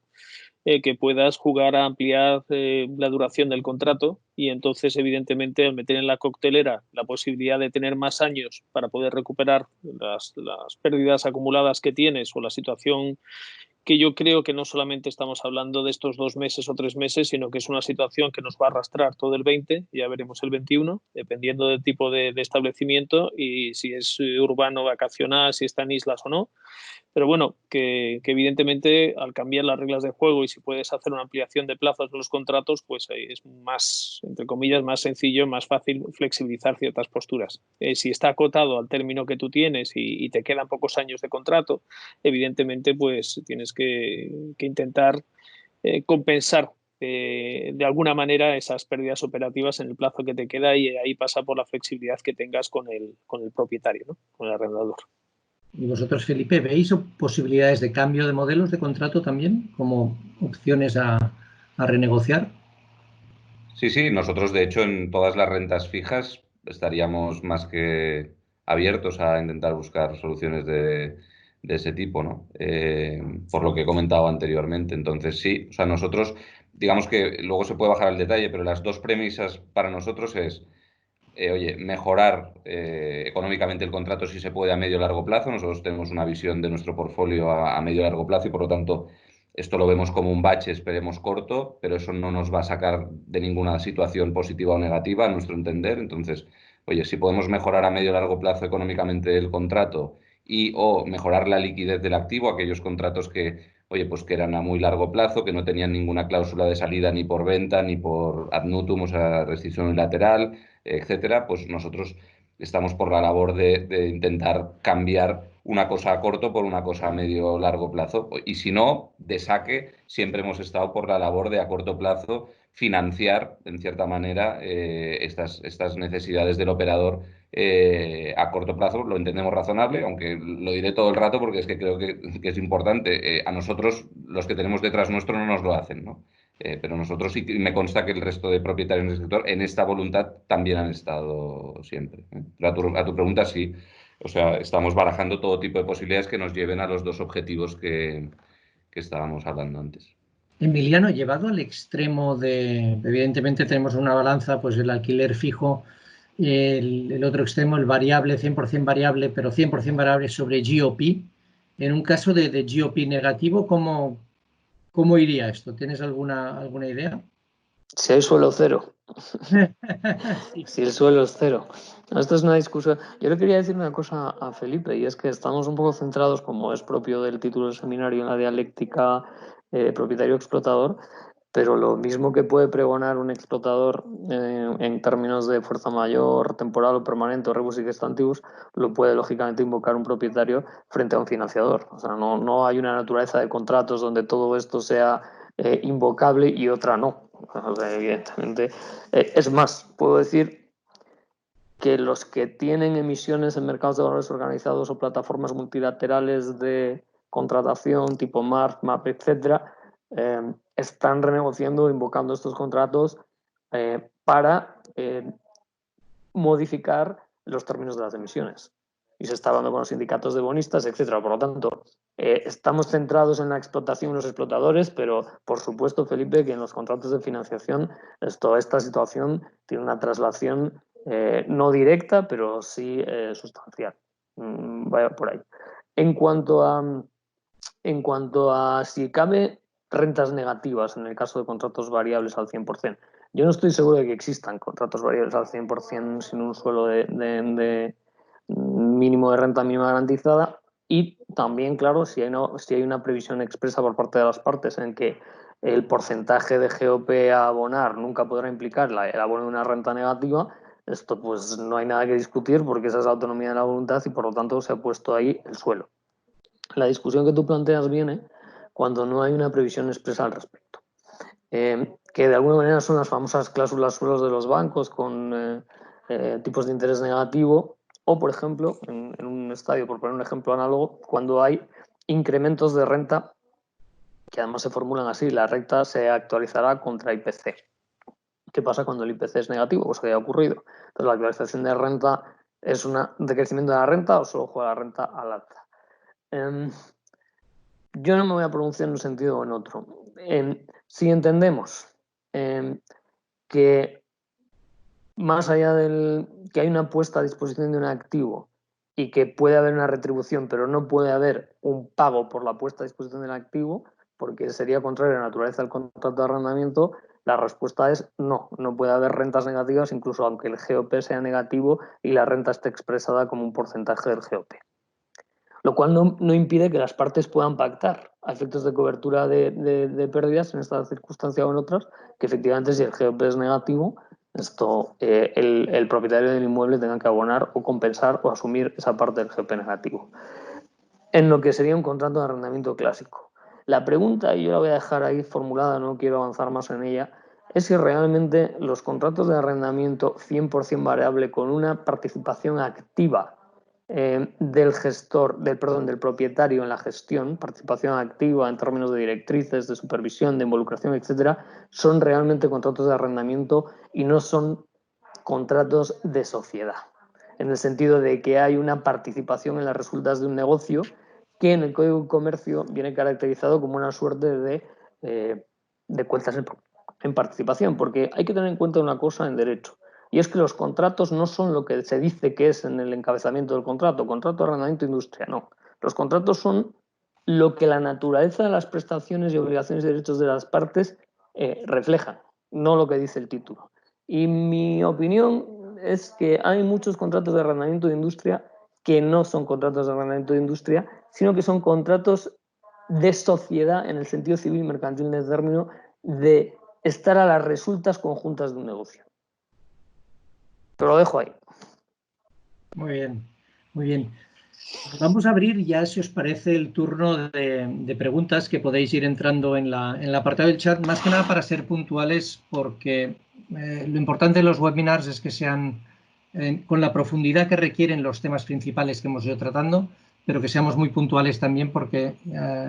Que puedas jugar a ampliar la duración del contrato, y entonces, evidentemente, al meter en la coctelera la posibilidad de tener más años para poder recuperar las pérdidas acumuladas que tienes, o la situación que yo creo que no solamente estamos hablando de estos 2 meses o 3 meses, sino que es una situación que nos va a arrastrar todo el 20, ya veremos el 21, dependiendo del tipo de establecimiento y si es urbano, vacacional, si está en islas o no. Pero bueno, que evidentemente al cambiar las reglas de juego y si puedes hacer una ampliación de plazos de los contratos, pues es más, entre comillas, más sencillo, más fácil flexibilizar ciertas posturas. Si está acotado al término que tú tienes y te quedan pocos años de contrato, evidentemente pues tienes que intentar compensar de alguna manera esas pérdidas operativas en el plazo que te queda, y ahí pasa por la flexibilidad que tengas con el propietario, ¿no?, con el arrendador. ¿Y vosotros, Felipe, veis posibilidades de cambio de modelos de contrato también como opciones a renegociar? Sí, sí, nosotros de hecho en todas las rentas fijas estaríamos más que abiertos a intentar buscar soluciones de ese tipo, ¿no? Por lo que he comentado anteriormente. Entonces sí, o sea, nosotros, digamos que luego se puede bajar al detalle, pero las dos premisas para nosotros es, oye, mejorar económicamente el contrato si se puede a medio y largo plazo. Nosotros tenemos una visión de nuestro portfolio a medio y largo plazo, y por lo tanto esto lo vemos como un bache, esperemos corto, pero eso no nos va a sacar de ninguna situación positiva o negativa, a nuestro entender. Entonces, oye, si podemos mejorar a medio y largo plazo económicamente el contrato o mejorar la liquidez del activo, aquellos contratos que, oye, pues que eran a muy largo plazo, que no tenían ninguna cláusula de salida ni por venta ni por ad nutum, o sea, rescisión unilateral, etcétera, pues nosotros estamos por la labor de intentar cambiar una cosa a corto por una cosa a medio o largo plazo. Y si no, de saque, siempre hemos estado por la labor de a corto plazo financiar, en cierta manera, estas necesidades del operador a corto plazo. Lo entendemos razonable, aunque lo diré todo el rato porque es que creo que es importante. A nosotros, los que tenemos detrás nuestro, no nos lo hacen, ¿no? Pero nosotros sí, y me consta que el resto de propietarios del sector en esta voluntad también han estado siempre. A tu pregunta, sí. O sea, estamos barajando todo tipo de posibilidades que nos lleven a los dos objetivos que estábamos hablando antes. Emiliano, llevado al extremo de, evidentemente tenemos una balanza, pues el alquiler fijo el otro extremo, el variable, 100% variable, pero 100% variable sobre GOP. En un caso de GOP negativo, ¿cómo iría esto? ¿Tienes alguna idea? Si hay suelo cero. Sí. Si el suelo es cero. Esto es una discusión. Yo le quería decir una cosa a Felipe, y es que estamos un poco centrados, como es propio del título del seminario, en la dialéctica propietario-explotador, pero lo mismo que puede pregonar un explotador en términos de fuerza mayor, temporal o permanente, o rebus sic stantibus, lo puede lógicamente invocar un propietario frente a un financiador. O sea, no hay una naturaleza de contratos donde todo esto sea invocable y otra no. O sea, evidentemente. Es más, puedo decir que los que tienen emisiones en mercados de valores organizados o plataformas multilaterales de contratación tipo MARC, MAP, etcétera, están renegociando, invocando estos contratos para modificar los términos de las emisiones. Y se está hablando con los sindicatos de bonistas, etcétera. Por lo tanto, estamos centrados en la explotación y los explotadores, pero por supuesto, Felipe, que en los contratos de financiación esta situación tiene una traslación no directa, pero sí sustancial. Vaya por ahí. En cuanto a si cabe rentas negativas en el caso de contratos variables al 100%, yo no estoy seguro de que existan contratos variables al 100% sin un suelo de mínimo de renta mínima garantizada, y también, claro, si hay una previsión expresa por parte de las partes en que el porcentaje de GOP a abonar nunca podrá implicar el abono de una renta negativa, esto pues no hay nada que discutir porque esa es la autonomía de la voluntad y por lo tanto se ha puesto ahí el suelo. La discusión que tú planteas viene cuando no hay una previsión expresa al respecto. Que de alguna manera son las famosas cláusulas suelos de los bancos con tipos de interés negativo, o por ejemplo, en un estadio, por poner un ejemplo análogo, cuando hay incrementos de renta que además se formulan así: la renta se actualizará contra IPC. ¿Qué pasa cuando el IPC es negativo? Pues que haya ocurrido. Entonces, la actualización de renta es un decrecimiento de la renta o solo juega la renta al alza. Yo no me voy a pronunciar en un sentido o en otro. Si entendemos que más allá del que hay una puesta a disposición de un activo y que puede haber una retribución, pero no puede haber un pago por la puesta a disposición del activo, porque sería contrario a la naturaleza del contrato de arrendamiento, la respuesta es no puede haber rentas negativas, incluso aunque el GOP sea negativo y la renta esté expresada como un porcentaje del GOP. Lo cual no impide que las partes puedan pactar a efectos de cobertura de pérdidas en esta circunstancia o en otras, que efectivamente si el GOP es negativo, el propietario del inmueble tenga que abonar o compensar o asumir esa parte del GOP negativo. En lo que sería un contrato de arrendamiento clásico. La pregunta, y yo la voy a dejar ahí formulada, no quiero avanzar más en ella, es si realmente los contratos de arrendamiento 100% variable con una participación activa del gestor, del propietario en la gestión, participación activa en términos de directrices, de supervisión, de involucración, etcétera, son realmente contratos de arrendamiento y no son contratos de sociedad, en el sentido de que hay una participación en las resultas de un negocio que en el Código de Comercio viene caracterizado como una suerte de cuentas en participación, porque hay que tener en cuenta una cosa en derecho, y es que los contratos no son lo que se dice que es en el encabezamiento del contrato de arrendamiento industria, no. Los contratos son lo que la naturaleza de las prestaciones y obligaciones y derechos de las partes reflejan, no lo que dice el título. Y mi opinión es que hay muchos contratos de arrendamiento de industria que no son contratos de arrendamiento de industria, sino que son contratos de sociedad en el sentido civil y mercantil del término, de estar a las resultas conjuntas de un negocio. Pero lo dejo ahí. Muy bien, muy bien. Vamos a abrir ya, si os parece, el turno de preguntas que podéis ir entrando en el apartado del chat, más que nada para ser puntuales, porque lo importante de los webinars es que sean con la profundidad que requieren los temas principales que hemos ido tratando, pero que seamos muy puntuales también, porque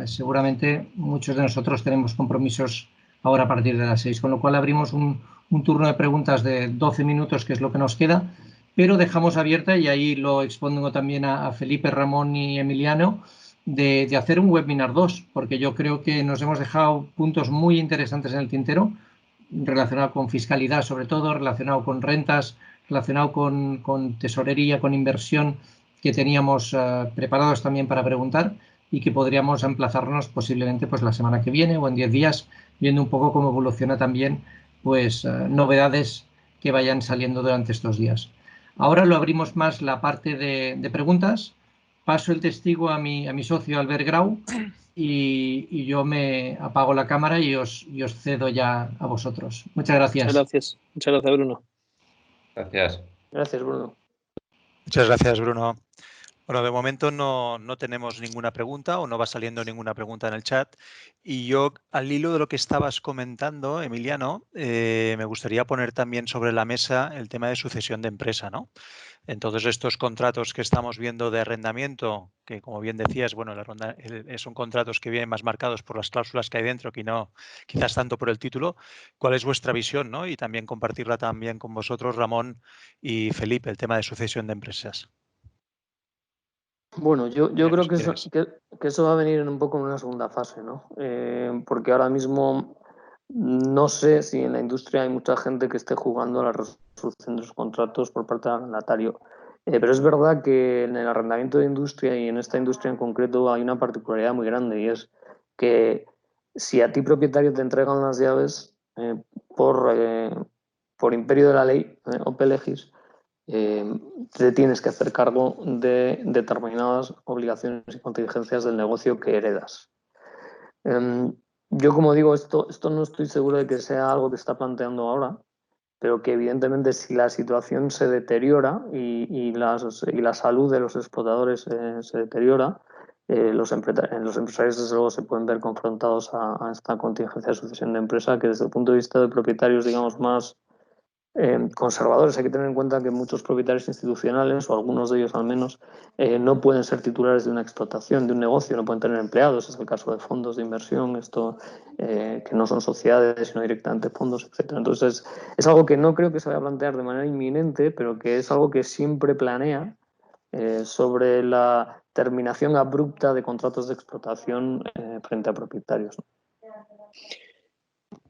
seguramente muchos de nosotros tenemos compromisos ahora a partir de las 6, con lo cual abrimos un turno de preguntas de 12 minutos, que es lo que nos queda, pero dejamos abierta, y ahí lo expongo también a Felipe, Ramón y Emiliano, de hacer un webinar 2, porque yo creo que nos hemos dejado puntos muy interesantes en el tintero, relacionado con fiscalidad sobre todo, relacionado con rentas, relacionado con tesorería, con inversión, que teníamos preparados también para preguntar y que podríamos emplazarnos posiblemente pues la semana que viene o en 10 días, viendo un poco cómo evoluciona también pues novedades que vayan saliendo durante estos días. Ahora lo abrimos más la parte de preguntas. Paso el testigo a mi socio Albert Grau y yo me apago la cámara y os cedo ya a vosotros. Muchas gracias. Muchas gracias, Bruno. Gracias. Gracias, Bruno. Muchas gracias, Bruno. Bueno, de momento no tenemos ninguna pregunta o no va saliendo ninguna pregunta en el chat. Y yo, al hilo de lo que estabas comentando, Emiliano, me gustaría poner también sobre la mesa el tema de sucesión de empresa, ¿no? Entonces, estos contratos que estamos viendo de arrendamiento, que como bien decías, bueno, son contratos que vienen más marcados por las cláusulas que hay dentro que no quizás tanto por el título. ¿Cuál es vuestra visión, ¿no? Y también compartirla también con vosotros, Ramón y Felipe, el tema de sucesión de empresas. Bueno, yo creo que eso va a venir un poco en una segunda fase, ¿no? Porque ahora mismo no sé si en la industria hay mucha gente que esté jugando a la resolución de los contratos por parte del arrendatario. Pero es verdad que en el arrendamiento de industria y en esta industria en concreto hay una particularidad muy grande y es que si a ti propietario te entregan las llaves por imperio de la ley, ope legis, te tienes que hacer cargo de determinadas obligaciones y contingencias del negocio que heredas. Yo, como digo, esto no estoy seguro de que sea algo que está planteando ahora, pero que evidentemente si la situación se deteriora y la salud de los explotadores se deteriora, los empresarios desde luego se pueden ver confrontados a esta contingencia de sucesión de empresa que desde el punto de vista de propietarios, digamos, más conservadores. Hay que tener en cuenta que muchos propietarios institucionales, o algunos de ellos al menos, no pueden ser titulares de una explotación, de un negocio, no pueden tener empleados. Es el caso de fondos de inversión, que no son sociedades, sino directamente fondos, etc. Entonces, es algo que no creo que se vaya a plantear de manera inminente, pero que es algo que siempre planea sobre la terminación abrupta de contratos de explotación frente a propietarios, ¿no?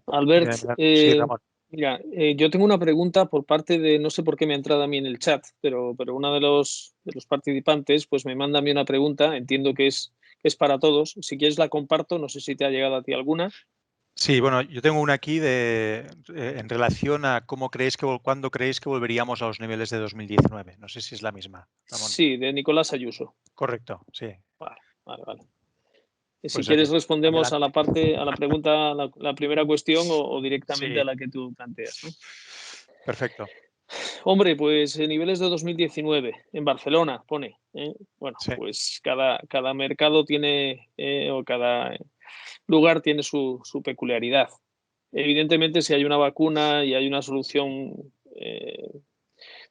Albert, sí, Ramón. mira, yo tengo una pregunta por parte de, no sé por qué me ha entrado a mí en el chat, pero uno de los participantes pues me manda a mí una pregunta, entiendo que es para todos. Si quieres la comparto, no sé si te ha llegado a ti alguna. Sí, bueno, yo tengo una aquí en relación a cuándo creéis que volveríamos a los niveles de 2019. No sé si es la misma, Ramón. Sí, de Nicolás Ayuso. Correcto, sí. Vale. Si Pues quieres aquí, respondemos adelante. a la pregunta, la primera cuestión o directamente Sí. a la que tú planteas, ¿no? Perfecto. Hombre, pues niveles de 2019 en Barcelona pone. Bueno, Sí. pues cada mercado tiene o cada lugar tiene su peculiaridad. Evidentemente, si hay una vacuna y hay una solución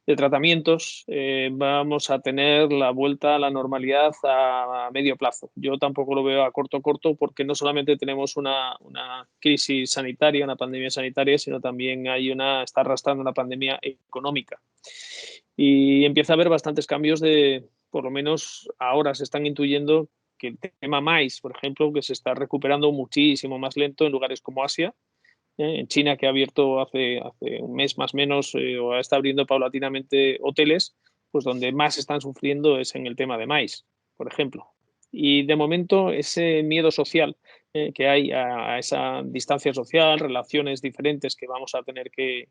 de tratamientos, vamos a tener la vuelta a la normalidad a medio plazo. Yo tampoco lo veo a corto porque no solamente tenemos una crisis sanitaria, una pandemia sanitaria, sino también está arrastrando una pandemia económica. Y empieza a haber bastantes cambios por lo menos ahora se están intuyendo que el tema maíz, por ejemplo, que se está recuperando muchísimo más lento en lugares como Asia, en China, que ha abierto hace un mes más o menos, o está abriendo paulatinamente hoteles, pues donde más están sufriendo es en el tema de maíz, por ejemplo. Y de momento ese miedo social que hay a esa distancia social, relaciones diferentes que vamos a tener que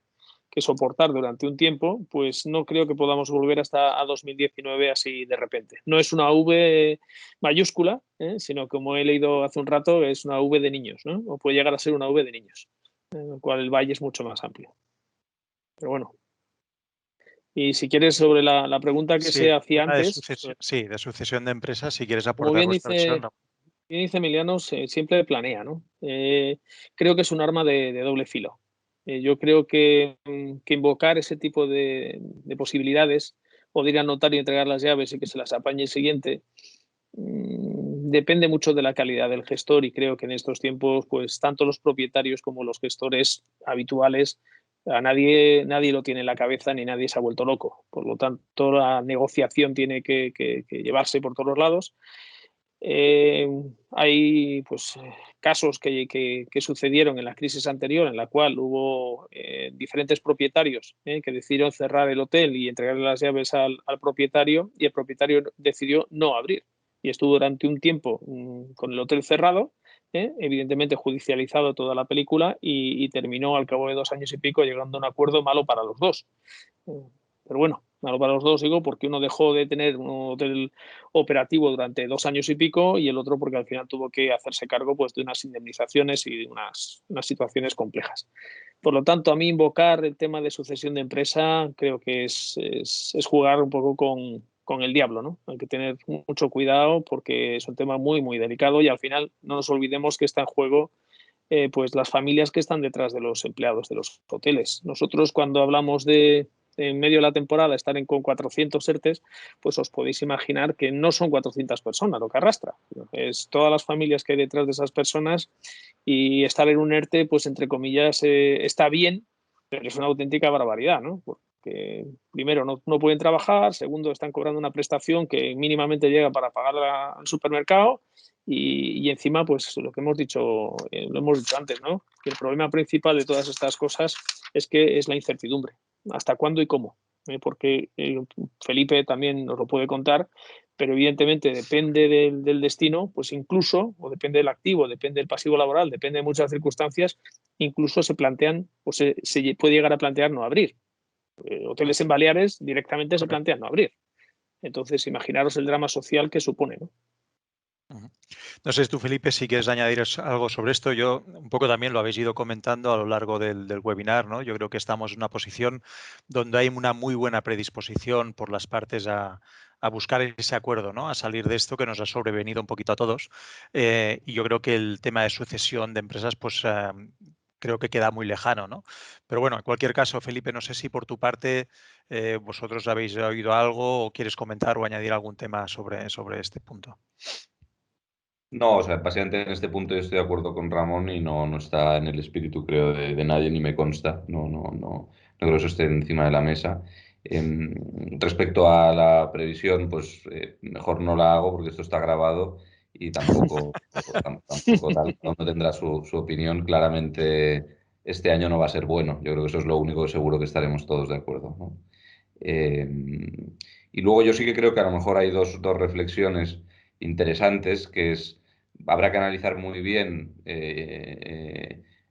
soportar durante un tiempo, pues no creo que podamos volver hasta a 2019 así de repente. No es una V mayúscula, sino como he leído hace un rato, es una V de niños, ¿no? O puede llegar a ser una V de niños, en el cual el valle es mucho más amplio. Pero bueno. Y si quieres, sobre la pregunta que se hacía antes. De sucesión de empresas, si quieres Como aportar bien dice Emiliano, siempre planea, ¿no? Creo que es un arma de doble filo. Yo creo que invocar ese tipo de posibilidades, o de ir al notario y entregar las llaves y que se las apañe el siguiente, depende mucho de la calidad del gestor, y creo que en estos tiempos, pues tanto los propietarios como los gestores habituales, a nadie lo tiene en la cabeza ni nadie se ha vuelto loco. Por lo tanto, la negociación tiene que llevarse por todos los lados. Hay pues, casos que sucedieron en la crisis anterior, en la cual hubo diferentes propietarios que decidieron cerrar el hotel y entregarle las llaves al propietario, y el propietario decidió no abrir. Y estuvo durante un tiempo con el hotel cerrado, evidentemente judicializado toda la película, y terminó al cabo de 2 años y pico llegando a un acuerdo malo para los dos. Pero bueno, malo para los dos, digo, porque uno dejó de tener un hotel operativo durante 2 años y pico, y el otro porque al final tuvo que hacerse cargo pues, de unas indemnizaciones y de unas situaciones complejas. Por lo tanto, a mí invocar el tema de sucesión de empresa creo que es jugar un poco con el diablo, ¿no? Hay que tener mucho cuidado porque es un tema muy, muy delicado, y al final no nos olvidemos que está en juego pues las familias que están detrás de los empleados de los hoteles. Nosotros, cuando hablamos de en medio de la temporada estar con 400 ERTES, pues os podéis imaginar que no son 400 personas lo que arrastra, es todas las familias que hay detrás de esas personas, y estar en un ERTE, pues entre comillas, está bien, pero es una auténtica barbaridad, ¿no? Porque primero no pueden trabajar, segundo están cobrando una prestación que mínimamente llega para pagar al supermercado, y encima, pues lo que hemos dicho, lo hemos dicho antes, ¿no? Que el problema principal de todas estas cosas es que es la incertidumbre. ¿Hasta cuándo y cómo? Porque Felipe también nos lo puede contar, pero evidentemente depende del destino, pues incluso, o depende del activo, depende del pasivo laboral, depende de muchas circunstancias, incluso se plantean, o se puede llegar a plantear no abrir. Hoteles en Baleares directamente se plantean no abrir. Entonces, imaginaros el drama social que supone, ¿no? No sé si tú, Felipe, si quieres añadir algo sobre esto. Yo un poco también lo habéis ido comentando a lo largo del webinar, ¿no? Yo creo que estamos en una posición donde hay una muy buena predisposición por las partes a buscar ese acuerdo, ¿no? A salir de esto que nos ha sobrevenido un poquito a todos. Y yo creo que el tema de sucesión de empresas, pues creo que queda muy lejano, ¿no? Pero bueno, en cualquier caso, Felipe, no sé si por tu parte vosotros habéis oído algo o quieres comentar o añadir algún tema sobre este punto. No, o sea, básicamente en este punto yo estoy de acuerdo con Ramón y no está en el espíritu, creo, de nadie, ni me consta. No creo que eso esté encima de la mesa. Respecto a la previsión, pues mejor no la hago porque esto está grabado y tampoco cada uno tendrá su opinión. Claramente este año no va a ser bueno. Yo creo que eso es lo único que seguro que estaremos todos de acuerdo, ¿no? Y luego yo sí que creo que a lo mejor hay dos reflexiones interesantes, que es, habrá que analizar muy bien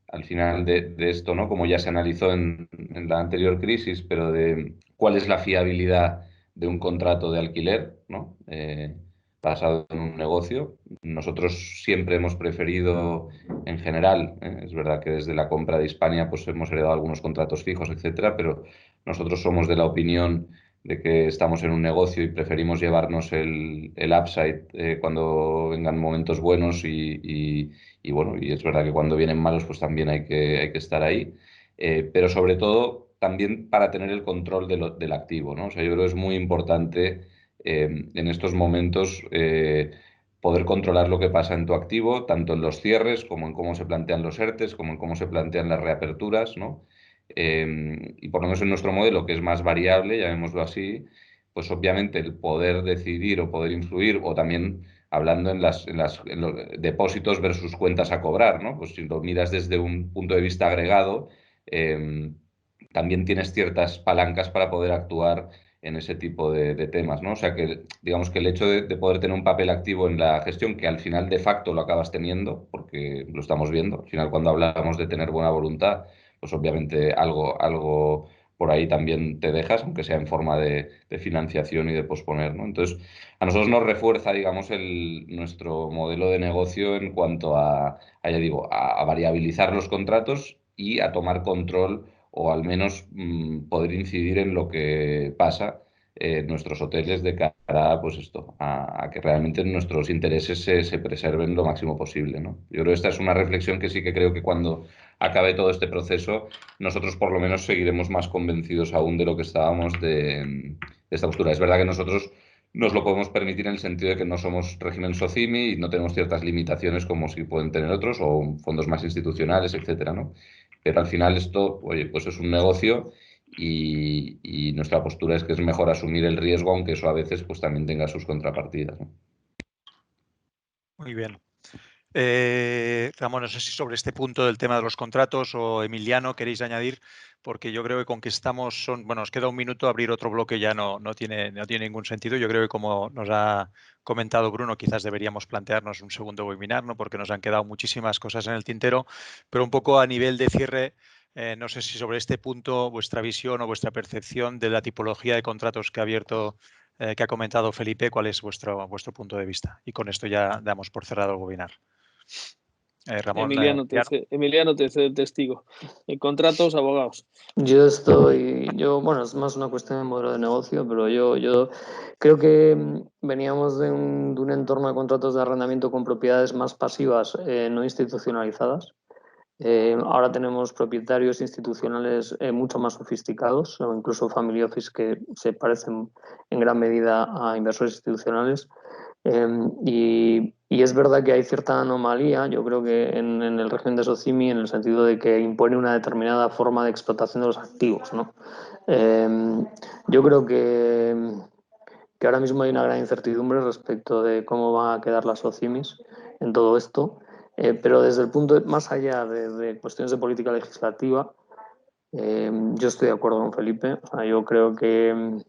al final de esto, ¿no? Como ya se analizó en la anterior crisis, pero de cuál es la fiabilidad de un contrato de alquiler, ¿no? Basado en un negocio. Nosotros siempre hemos preferido, en general, es verdad que desde la compra de Hispania pues hemos heredado algunos contratos fijos, etcétera, pero nosotros somos de la opinión de que estamos en un negocio y preferimos llevarnos el upside cuando vengan momentos buenos y bueno, y es verdad que cuando vienen malos pues también hay que estar ahí, pero sobre todo también para tener el control del activo, ¿no? O sea, yo creo que es muy importante en estos momentos poder controlar lo que pasa en tu activo, tanto en los cierres como en cómo se plantean los ERTES, como en cómo se plantean las reaperturas, ¿no? Y por lo menos en nuestro modelo, que es más variable, llamémoslo así, pues obviamente el poder decidir o poder influir, o también hablando en los depósitos versus cuentas a cobrar, ¿no? Pues si lo miras desde un punto de vista agregado, también tienes ciertas palancas para poder actuar en ese tipo de temas, ¿no? O sea que digamos que el hecho de poder tener un papel activo en la gestión, que al final de facto lo acabas teniendo, porque lo estamos viendo, al final cuando hablamos de tener buena voluntad, pues obviamente algo por ahí también te dejas, aunque sea en forma de financiación y de posponer, ¿no? Entonces, a nosotros nos refuerza, digamos, nuestro modelo de negocio en cuanto ya digo, a variabilizar los contratos y a tomar control o al menos poder incidir en lo que pasa en nuestros hoteles de cara pues esto, a que realmente nuestros intereses se preserven lo máximo posible, ¿no? Yo creo que esta es una reflexión que sí que creo que cuando acabe todo este proceso, nosotros por lo menos seguiremos más convencidos aún de lo que estábamos de esta postura. Es verdad que nosotros nos lo podemos permitir en el sentido de que no somos régimen SOCIMI y no tenemos ciertas limitaciones como si pueden tener otros o fondos más institucionales, etcétera, ¿no? Pero al final esto, oye, pues es un negocio y nuestra postura es que es mejor asumir el riesgo, aunque eso a veces pues también tenga sus contrapartidas, ¿no? Muy bien. Ramón, no sé si sobre este punto del tema de los contratos o Emiliano queréis añadir, porque yo creo que con que estamos, bueno, nos queda un minuto, abrir otro bloque ya no tiene ningún sentido. Yo creo que como nos ha comentado Bruno, quizás deberíamos plantearnos un segundo webinar, ¿no? Porque nos han quedado muchísimas cosas en el tintero, pero un poco a nivel de cierre, no sé si sobre este punto vuestra visión o vuestra percepción de la tipología de contratos que ha comentado Felipe, ¿cuál es vuestro punto de vista? Y con esto ya damos por cerrado el webinar. Ramón, Emiliano te cedo el testigo. En contratos, abogados. Bueno, es más una cuestión de modelo de negocio, pero yo creo que veníamos de un entorno de contratos de arrendamiento con propiedades más pasivas, no institucionalizadas. Ahora tenemos propietarios institucionales mucho más sofisticados, o incluso family office que se parecen en gran medida a inversores institucionales. Y es verdad que hay cierta anomalía, yo creo que en el régimen de SOCIMI, en el sentido de que impone una determinada forma de explotación de los activos, ¿no? Yo creo que ahora mismo hay una gran incertidumbre respecto de cómo van a quedar las SOCIMIs en todo esto, pero desde el punto más allá de cuestiones de política legislativa, yo estoy de acuerdo con Felipe. O sea, yo creo que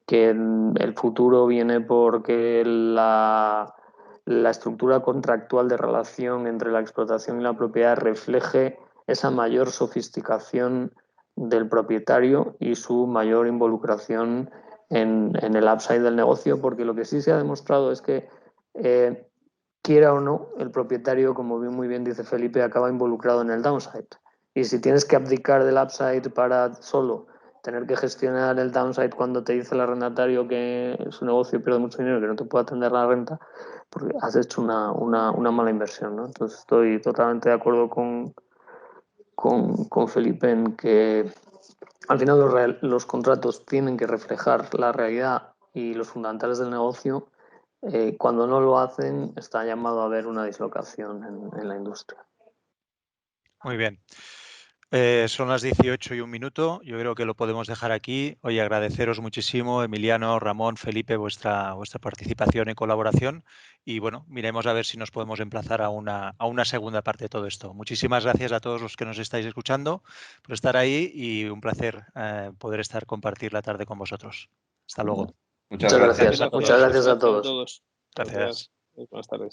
el futuro viene porque la estructura contractual de relación entre la explotación y la propiedad refleje esa mayor sofisticación del propietario y su mayor involucración en el upside del negocio, porque lo que sí se ha demostrado es que, quiera o no, el propietario, como muy bien dice Felipe, acaba involucrado en el downside. Y si tienes que abdicar del upside para solo tener que gestionar el downside cuando te dice el arrendatario que su negocio pierde mucho dinero y que no te puede atender la renta, porque has hecho una mala inversión, ¿no? Entonces estoy totalmente de acuerdo con Felipe en que al final los contratos tienen que reflejar la realidad y los fundamentales del negocio. Cuando no lo hacen, está llamado a haber una dislocación en la industria. Muy bien. Son las 18:01. Yo creo que lo podemos dejar aquí. Oye, agradeceros muchísimo, Emiliano, Ramón, Felipe, vuestra participación y colaboración. Y bueno, miremos a ver si nos podemos emplazar a una segunda parte de todo esto. Muchísimas gracias a todos los que nos estáis escuchando por estar ahí y un placer poder compartir la tarde con vosotros. Hasta luego. Muchas gracias. Muchas gracias a todos. Gracias. Buenas tardes.